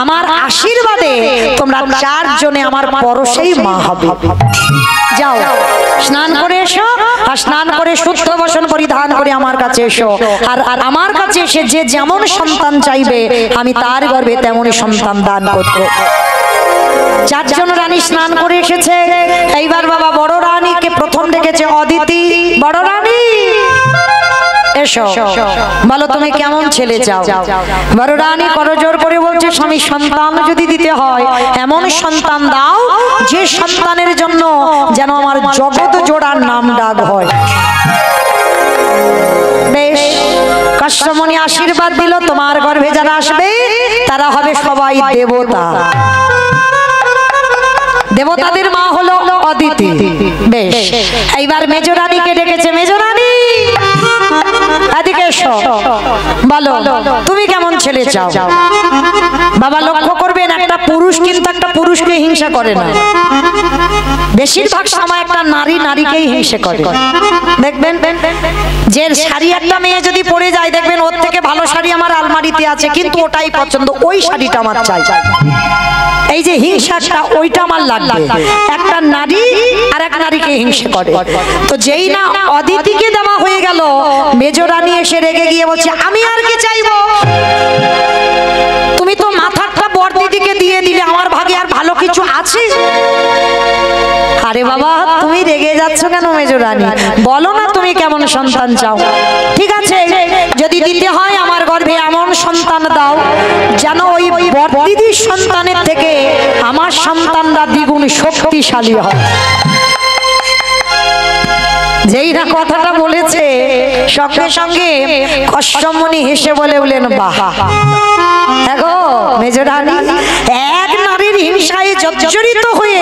আমার আশীর্বাদে তোমরা 4 জনে আমার পরশেই মা হবে। যাও স্নান করে এসো, আর স্নান করে শুদ্ধ বসন পরিধান করে আমার কাছে এসো। আর আমার কাছে এসে যে যেমন সন্তান চাইবে আমি তার গর্ভে তেমনই সন্তান দান করব। 4 জন রানী স্নান করে এসেছে। এইবার বাবা বড় রানীকে প্রথম ডেকেছে, অদিতি, বড় রানী এসো, বলো তুমি কেমন ছেলে চাও? বড় রানী করজোর করে বলছে, স্বামী সন্তান যদি দিতে হয় এমন সন্তান দাও যে সন্তানের জন্য যেন আমার জগৎ জোড়ার নাম ডাক হয়। বেশ, কশ্যপ মুনি আশীর্বাদ দিল, তোমার গর্ভে যারা আসবে তারা হবে সবাই দেবতা। দেবতাদের মা হলো অদিতি। বেশ, এইবার মেজ রানীকে ডেকেছে। মেজ রানী এদিকে এসো, বলো তুমি কেমন ছেলে চাও? বাবা লক্ষ্য করবেন, একটা পুরুষ কিন্তু একটা পুরুষকে হিংসা করে না। বেশিরভাগ সময় একটা নারী নারীকেই হিংসা করে। দেখবেন যে শাড়ি একটা মেয়ে যদি পরে যায়, দেখবেন ওর থেকে ভালো শাড়ি আমার আলমারিতে আছে, কিন্তু ওটাই পছন্দ, ওই শাড়িটা আমার চাই। এই যে হিংসাটা, ওইটা আমার লাগবে। একটা নারী আর এক নারীকে হিংসা করে। তো যেই না অদিতিকে দেওয়া হয়ে গেল, মেজ রানী এসে রেগে গিয়ে বলছে, আমি আর কি চাইবো? তুমি তো মাথাটা বড়দিদিকে দিয়ে দিলে, আমার ভাগে আর ভালো কিছু আছে? আরে বাবা তুমি রেগে যাচ্ছ কেন মেজ রানী? বলো না তুমি কেমন সন্তান চাও। ঠিক আছে, যদি দিতে হয় আমার গর্ভে এমন সন্তান দাও যেন ওই বড়দিদির সন্তানের থেকে আমার সন্তানরা দ্বিগুণ শক্তিশালী হয়। যেই না কথাটা বলেছে, সঙ্গে সঙ্গে কশ্যপ মুনি হেসে বলে উঠলেন, বাহ দেখো মেজ রানী, এক নারীর হিংসায় জর্জরিত হয়ে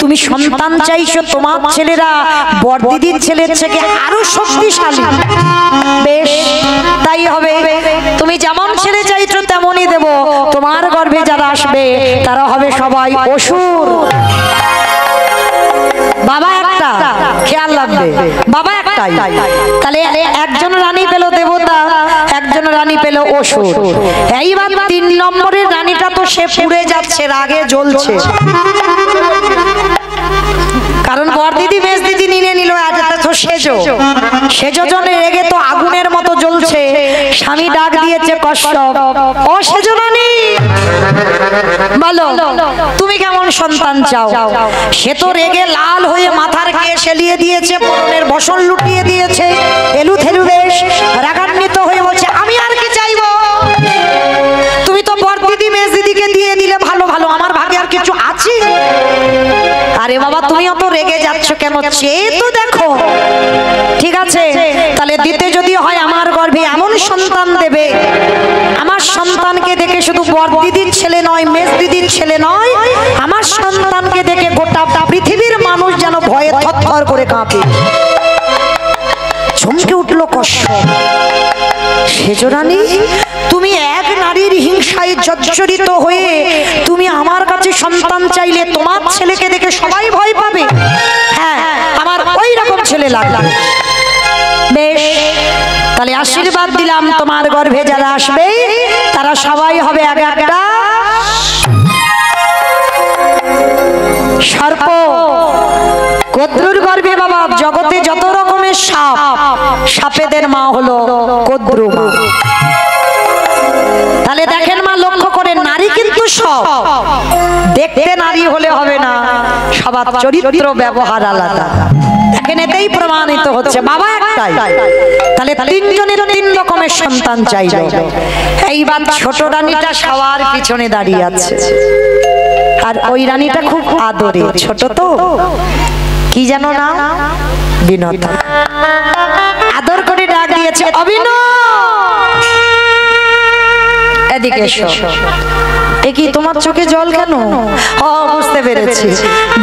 তুমি সন্তান চাইছো, তোমার ছেলেরা বড়দিদির ছেলের থেকে আরো শক্তিশালী। বেশ, তাই হবে। তুমি যেমন ছেলে চাইছো তেমনই দেব। তোমার গর্ভে যারা আসবে তারা হবে সবাই অসুর। বাবা একটা, খেয়াল রাখবে, বাবা একটাই। তাহলে একজন রানী পেল দেবতা, একজন রানী পেল অসুর। এইবার 3 নম্বরের রানীটা তো সে পুড়ে যাচ্ছে, রাগে জ্বলছে। কারণ বড়দিদি মেজ দিদি নিয়ে নিল, সেজো জনে রেগে তো আগুনের মতো জ্বলছে। স্বামী ডাক দিয়েছে, কশ্যপ, ও সেজো রানী বলো তুমি কেমন সন্তান চাও? সে তো রেগে লাল হয়ে মাথার কেশ এলিয়ে দিয়েছে, পরনের বসন লুটিয়ে দিয়েছে, এলু থেলু বেশ রাগান্বিত হয়ে বলছে, আমি আর কি চাইবো? তুমি তো বড়দিদি মেজ দিদিকে দিয়ে দিলে, ভালো ভালো, আমার ভাগে আর কিছু আছে? আরে বাবা তুমি অত রেগে যাচ্ছ কেন? চেয়ে তো দেখো। ঠিক আছে, তাহলে দিতে যদি হয় আমার গর্ভে এমন সন্তান দেবে, আমার সন্তানকে দেখে শুধু বড়দিদির ছেলে নয়, মেজ দিদির ছেলে নয়, আমার সন্তানকে দেখে গোটা পৃথিবীর মানুষ যেন ভয়ে থরথর করে কাঁপে। চমকে উঠল কশ্যপ। সেজো রানী, তুমি এক নারীর হিংসায় জর্জরিত হয়ে তুমি আমার কাছে সন্তান চাইলে, তোমার ছেলেকে দেখে সবাই ভয় পাবে। হ্যাঁ, আমার ওই রকম ছেলে লাগবে। বেশ, তাহলে আশীর্বাদ দিলাম তোমার গর্ভে যারা আসবে তারা সবাই হবে এক একটা সর্প। কদ্রুর গর্ভে বাবা জগতে যত রকমের সাপ, সাপেদের মা হলো কদ্রু মা। তাহলে দেখেন মা, লক্ষ্য করে নারী কিন্তু সব, দেখতে নারী হলে হবে না, সবার চরিত্র ব্যবহার আলাদা। দেখেন এতেই প্রমাণিত হচ্ছে বাবা একটাই, তাহলে তিনজনের তিন রকমের সন্তান চাইল। এইবার ছোট রানীটা সবার পিছনে দাঁড়িয়ে আছে, আর ওই রানীটা খুব আদরে, ছোট তো, কি জানো না, বিনতা। আদর করে ডাক দিয়েছে, অভিনয় এদিকে এসো। এ কি তোমার চোখে জল কেন? ও বুঝতে পেরেছি,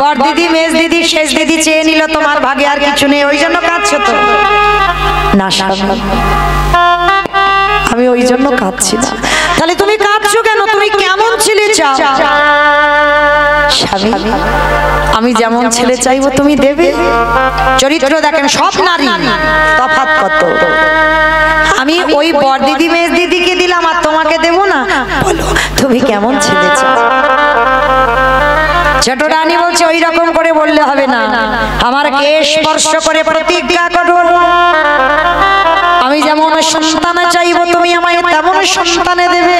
বড় দিদি, মেজ দিদি, শেষ দিদি চেয়ে নিল তোমার ভাগে আর কিছু নেই, ওই জন্য কাঁদছো তো? না স্বামী, আমি ওই জন্য কাঁদছি না। তাহলে তুমি কাঁদছো কেন? তুমি কেমন ছেলে চাও? স্বামী, আমি যেমন ছেলে চাইবো তুমি দেবে। চরিত্র দেখেন, সব নারী তফাৎ কত। আমি ওই বড় দিদি মেজ দিদিকে দিলাম আর তোমাকে দেব না? বলো তুমি কেমন ছেলে চাও? ছোট রানী বলছে ওই রকম করে বললে হবে না, আমার কেশ স্পর্শ করে প্রতিজ্ঞা করো, আমি যেমন সন্তান চাইবো তুমি আমায় তেমন সন্তানে দেবে।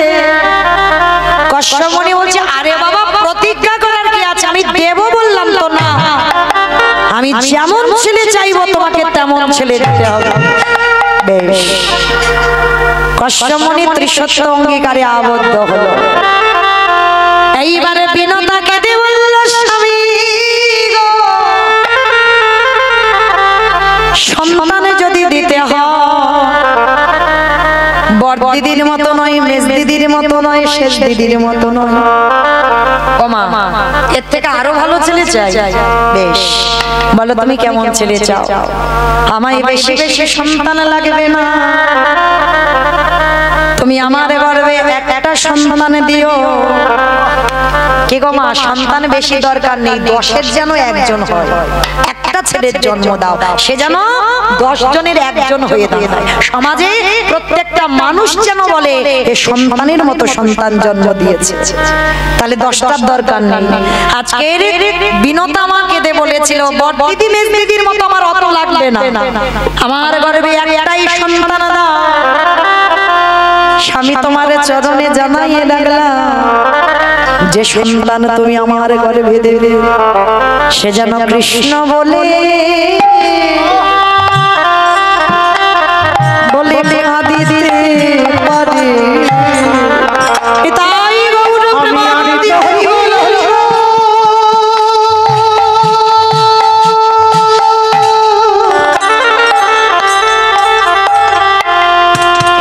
কশ্যপমণি বলছে, আরে বাবা, প্রতিজ্ঞা করার কি আছে, আমি দেব বললাম তো না, আমি যেমন ছেলে চাইবো তোমাকে তেমন ছেলে দিতে হবে। বেশ, কশ্যপমণি ত্রিসত্য অঙ্গীকারে আবদ্ধ হলো। এইবারে বিনতা কেঁদে বলল, স্বামী গো, সন্তানে যদি দিতে হয় বড় দিদির মতো নয়, মেজ দিদির মতো নয়, শেষ দিদির মতো নয়, ওমা এর থেকে আরো ভালো ছেলে চাই। বেশ, বলো তুমি কেমন ছেলে চাও? আমায় বেশি বেশি সন্তান লাগবে না, তুমি আমার গর্ভে একটা সন্তান দিও। কি গো মা, সন্তান বেশি দরকার নেই, 10-এর যেন একজন হয়, একটা ছেলের জন্ম দাও, সে যেন 10 জনের একজন হয়ে দাঁড়ায়। সমাজে প্রত্যেকটা মানুষ যেন বলে এ সন্তানের মতো সন্তান জন্ম দিয়েছে। তাহলে 10টার দরকার নেই। আজকের বিনতা মা কেঁদে বলেছিল, বড় দিদি মেজ দিদির মতো আমার অত লাগবে না, আমার গর্ভে একটাই সন্তান দাও। স্বামী, তোমার চরণে জানাইয়ে লাগলাম, যে সন্তান তুমি আমার গর্ভে দেবে সে যেন কৃষ্ণ বলে বলে দিতে পারে। তাই গৌর প্রেমানন্দে হরি হরি হরি।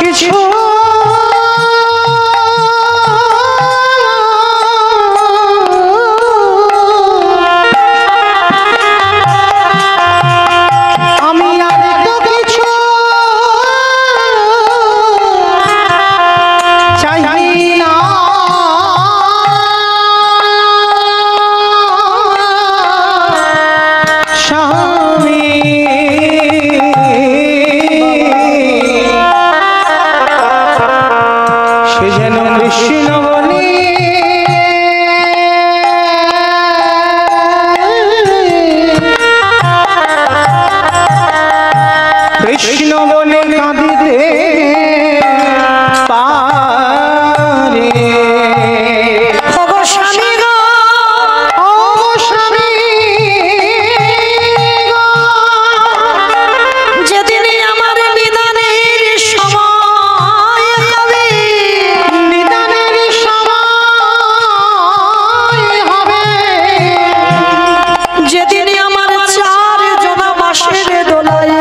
কিছু কৃষ্ণ বলে কাঁদিতে পারে। ওগো স্বামী গো, ও স্বামী গো, যেদিন আমার নিদানের সময় হবে, নিদানের সময় হবে, যেদিন আমার 4 জনা মাসের দোলায়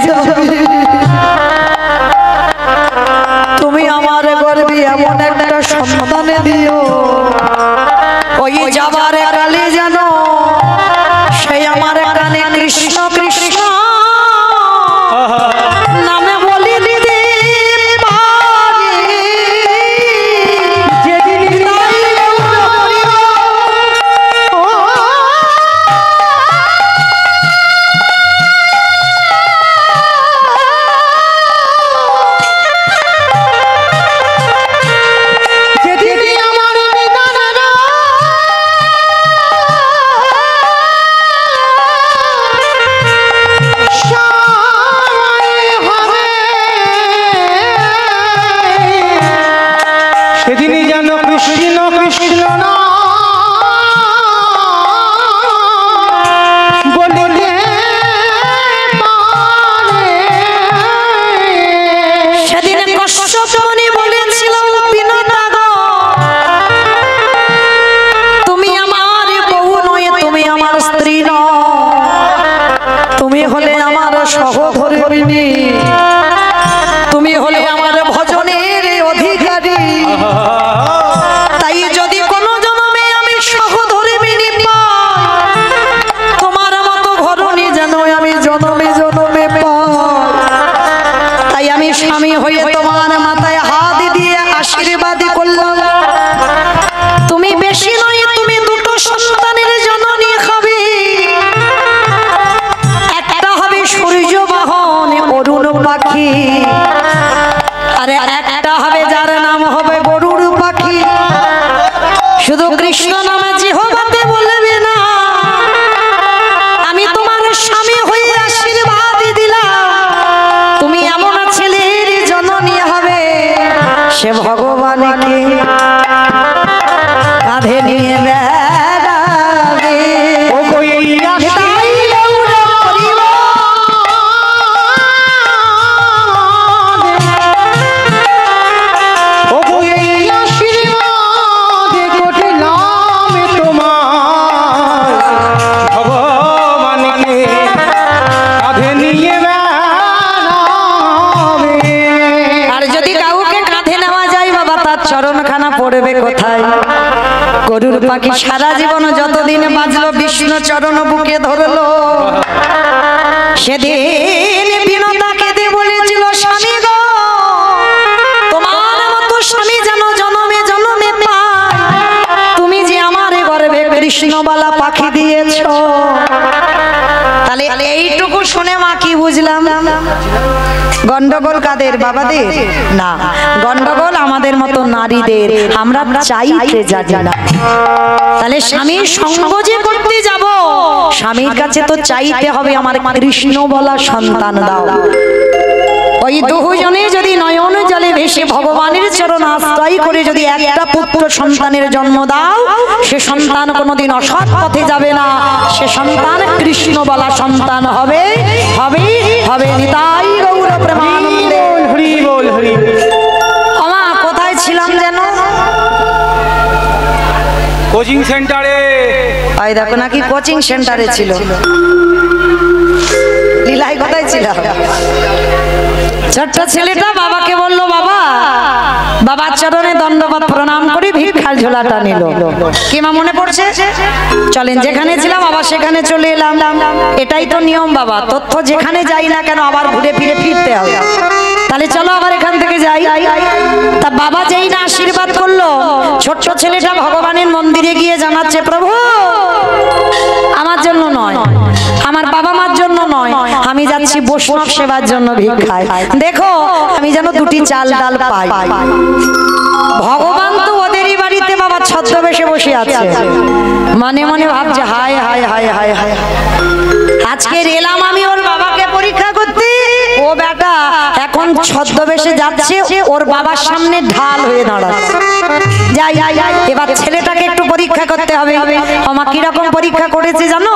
যাবে, স্বামী হয়ে তোমার মাথায় হাত দিয়ে আশীর্বাদ করলাম, তুমি বেশি নয়, তুমি দুটো সন্তানের জননী হবে। একটা হবে সূর্য বাহন অরুণ পাখি, আরে একটা হবে যার নাম হবে গরুড় পাখি। শুধু কৃষ্ণ নামে জিহ্বাতে বলবে না, আমি তোমার স্বামী হয়ে আশীর্বাদ দিলাম, তুমি এমন ছেলের জননী হবে সে ভগবানকে কাঁধে নিয়ে বেড়াবে। ও কই তাই গৌর হরিব। ও কই আশীর্বাদ করলাম তোমার, ভগবানকে কাঁধে নিয়ে বেড়াবে। আর যদি কাউকে কাঁধে নেওয়া যায় বাবা, তার চরণখানা পড়বে কোথায়? গরুর পাখি সারা জীবন যতদিন বাজলো বিষ্ণু চরণ বুকে ধরলো। সেদিন বিনতা কেঁদে বলেছিল, স্বামী গো, তোমার মতো স্বামী যেন জনমে জনমে পাই, তুমি যে আমার গর্ভে কৃষ্ণবালা পাখি দিয়েছো। তাহলে এইটুকু শুনে মা কি বুঝলাম? গন্ডগোল কাদের? বাবাদের না, গন্ডগোল আমাদের মতো নারীদের। আমরা চাইতে জানি না। তাহলে স্বামীর সঙ্গ যে করতে যাব, স্বামীর কাছে তো চাইতে হবে আমার কৃষ্ণ বলা সন্তান দাও। ওই দুজনে যদি নয়ন জলে ভেসে ভগবানের চরণ আশ্রয় করে যদি একটা পুত্র সন্তানের জন্ম দাও, সে সন্তান কোনোদিন অসৎ পথে যাবে না, সে সন্তান কৃষ্ণ বলা সন্তান হবে, হবে, হবে। নিতাই গৌর প্রেমানন্দে। হরি বল হরি বল। আমা কোথায় ছিলাম যেন? কোচিং সেন্টারে। ওই দেখো নাকি কোচিং সেন্টারে ছিল। লীলাই কোথায় ছিল? ছোট্ট ছেলেটা বাবাকে বলল, বাবা, বাবার চরণে দণ্ডবত প্রণাম করে ভিক্ষার ঝোলাটা নিল। কি মা মনে পড়ছে? চলেন, যেখানে ছিলাম আবার সেখানে চলে এলাম। এটাই তো নিয়ম বাবা, তথ্য যেখানে যাই না কেন আবার ঘুরে ফিরে ফিরতে হবে। তাহলে চলো আবার এখান থেকে যাই। তা বাবা যেই না আশীর্বাদ করলো, ছোট্ট ছেলেটা ভগবানের মন্দিরে গিয়ে জানাচ্ছে, প্রভু আমার জন্য নয়, আমার বাবা মার জন্য নয়, আমি যাচ্ছি বৈষ্ণব সেবার জন্য ভিক্ষায়। দেখো আমি যেন দুটি চাল ডাল পাই। ভগবান তো ওদেরই বাড়িতে বাবা ছদ্মবেশে বসে আছে, মনে মনে ভাবছে, হায় হায় হায় হায় হায়, আজকে এলাম আমি ওর বাবাকে পরীক্ষা করতে, ও বেটা এখন ছদ্মবেশে যাচ্ছে ওর বাবার সামনে ঢাল হয়ে দাঁড়াচ্ছে। যাই এবার ছেলেটাকে একটু পরীক্ষা করতে হবে। আমার কিরকম পরীক্ষা করেছে জানো?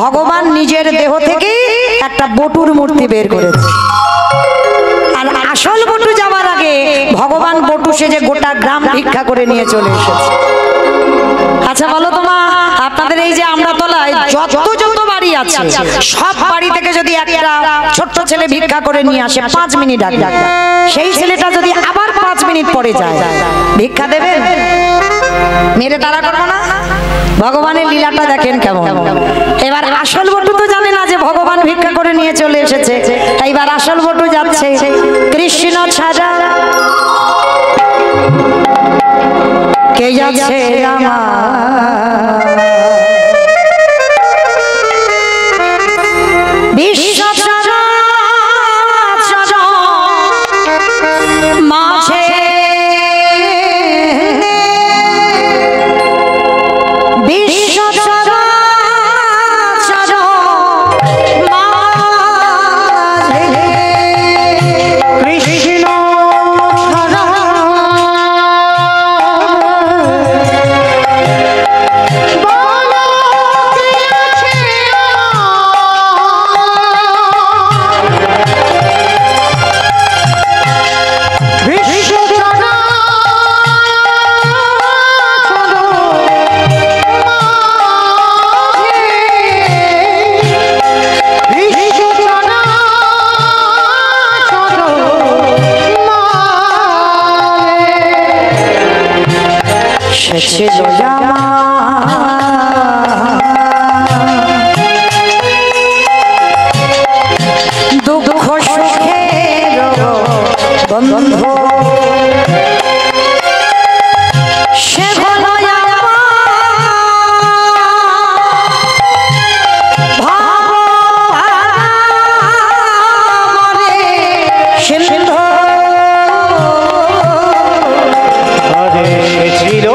ভগবান নিজের দেহ থেকে একটা বটুর মূর্তি বের করেছে, আর আসল বটু যাওয়ার আগে ভগবান বটু সেজে গোটা গ্রাম ভিক্ষা করে নিয়ে চলে এসেছে। আচ্ছা বলো তো মা, আপনাদের এই যে আমরা তলায় যত যত বাড়ি আছে, সব বাড়ি থেকে যদি একটা ছোট্ট ছেলে ভিক্ষা করে নিয়ে আসে 5 মিনিট আগে, সেই ছেলেটা যদি আবার 5 মিনিট পরে যায়, ভিক্ষা দেবেন? মেরে তারা করবো না? ভগবানের লীলাটা দেখেন কেমন। এবার আসল বটু তো জানে না যে ভগবান ভিক্ষা করে নিয়ে চলে এসেছে, এইবার আসল বটু যাচ্ছে কৃষ্ণ ছাড়া কে যাচ্ছে আমার বিশ্ব মাঝে বিশ্ব কৃষ্ণ ছাড়া বলো কে আছে বিশ্ব ছাড়া বিশ্ব ছাড়া শেষে জামা দুঃখ সুখের বন্ধু সে হলো সিন্ধু ছিল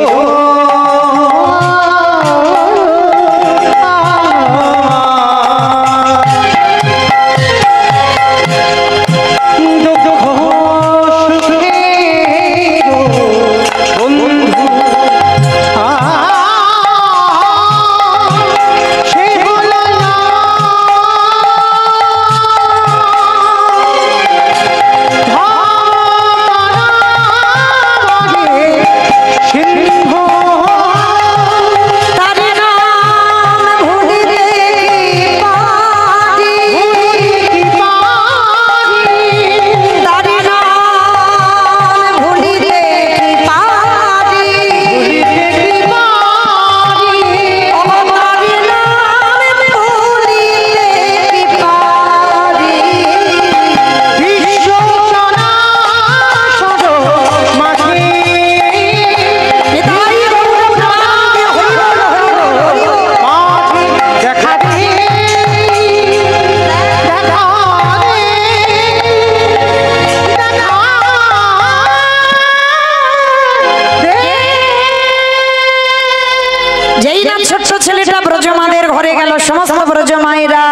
যেই না ছোট্ট ছেলেটা ব্রজমাদের ঘরে গেল, সমস্ত ব্রজমায়েরা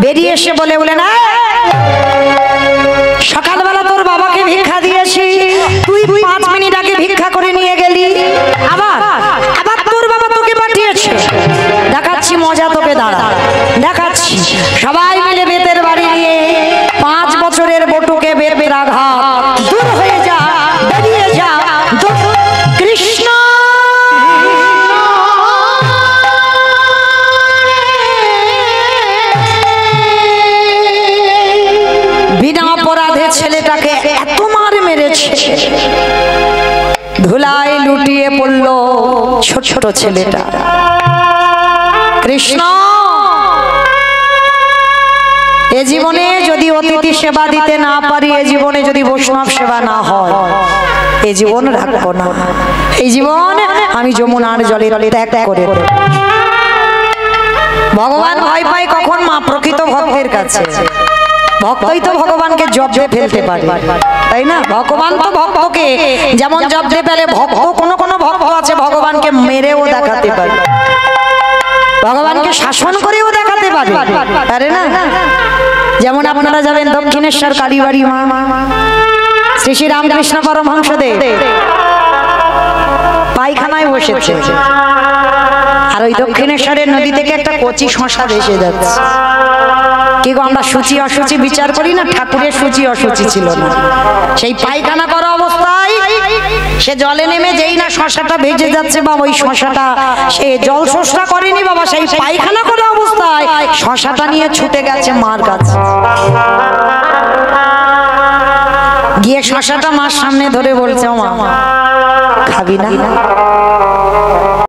বেরিয়ে এসে বলে না সকালবেলা তোর বাবাকে ভিক্ষা দিয়েছি, তুই 5 মিনিট আগে ভিক্ষা করে নিয়ে গেলি, আবার আবার তোর বাবা তোকে পাঠিয়েছে। দেখাচ্ছি মজা তোকে, দাঁড়া দেখাচ্ছি। সবাই মিলে বেতের বাড়ি নিয়ে 5 বছরের বটুকে বেতের আঘাত দূর হয়ে যা, বেরিয়ে যা। কৃষ্ণ বিনা অপরাধে ছেলেটাকে এত মার মেরেছে, ধুলায় লুটিয়ে পড়ল ছোট ছোট ছেলেটা। কৃষ্ণ এ জীবনে যদি অতিথি সেবা দিতে না পারি, এ জীবনে যদি বৈষ্ণব সেবা না হয়, এ জীবন রাখবো না। এই জীবন আমি যমুনার জলে ত্যাগ করে দেব। ভগবান ভয় পায় কখন? মা প্রকৃত ভক্তের কাছে। ভক্তই তো ভগবানকে জব্দে ফেলতে পারে, তাই না? ভগবান তো ভক্তকে যেমন জব্দে ফেলে, ভক্ত কোন ভক্ত আছে ভগবানকে মেরেও দেখাতে পারে, ভগবানকে শাসন করেও দেখাতে পারে, পারে না? যেমন আপনারা যাবেন দক্ষিণেশ্বর কালীবাড়ি মা শ্রী শ্রী রামকৃষ্ণ পরমহংসদেব পায়খানায় বসেছে, আর ওই দক্ষিণেশ্বরের নদী থেকে একটা কচি শশা ভেসে যাচ্ছে। কি গো, আমরা সূচি অসুচি বিচার করি না? ঠাকুরের সূচি অসুচি ছিল না, সেই পায়খানা করা অবস্থায় সে জলে নেমে যেই না শশাটা ভেজে যাচ্ছে, বাবা ওই শশাটা সে জল শোষটা করেনি বাবা, সেই পায়খানা করা অবস্থায় শশাটা নিয়ে ছুটে গেছে মার কাছে, গিয়ে শশাটা মার সামনে ধরে বলছে, ও মা খাবি না?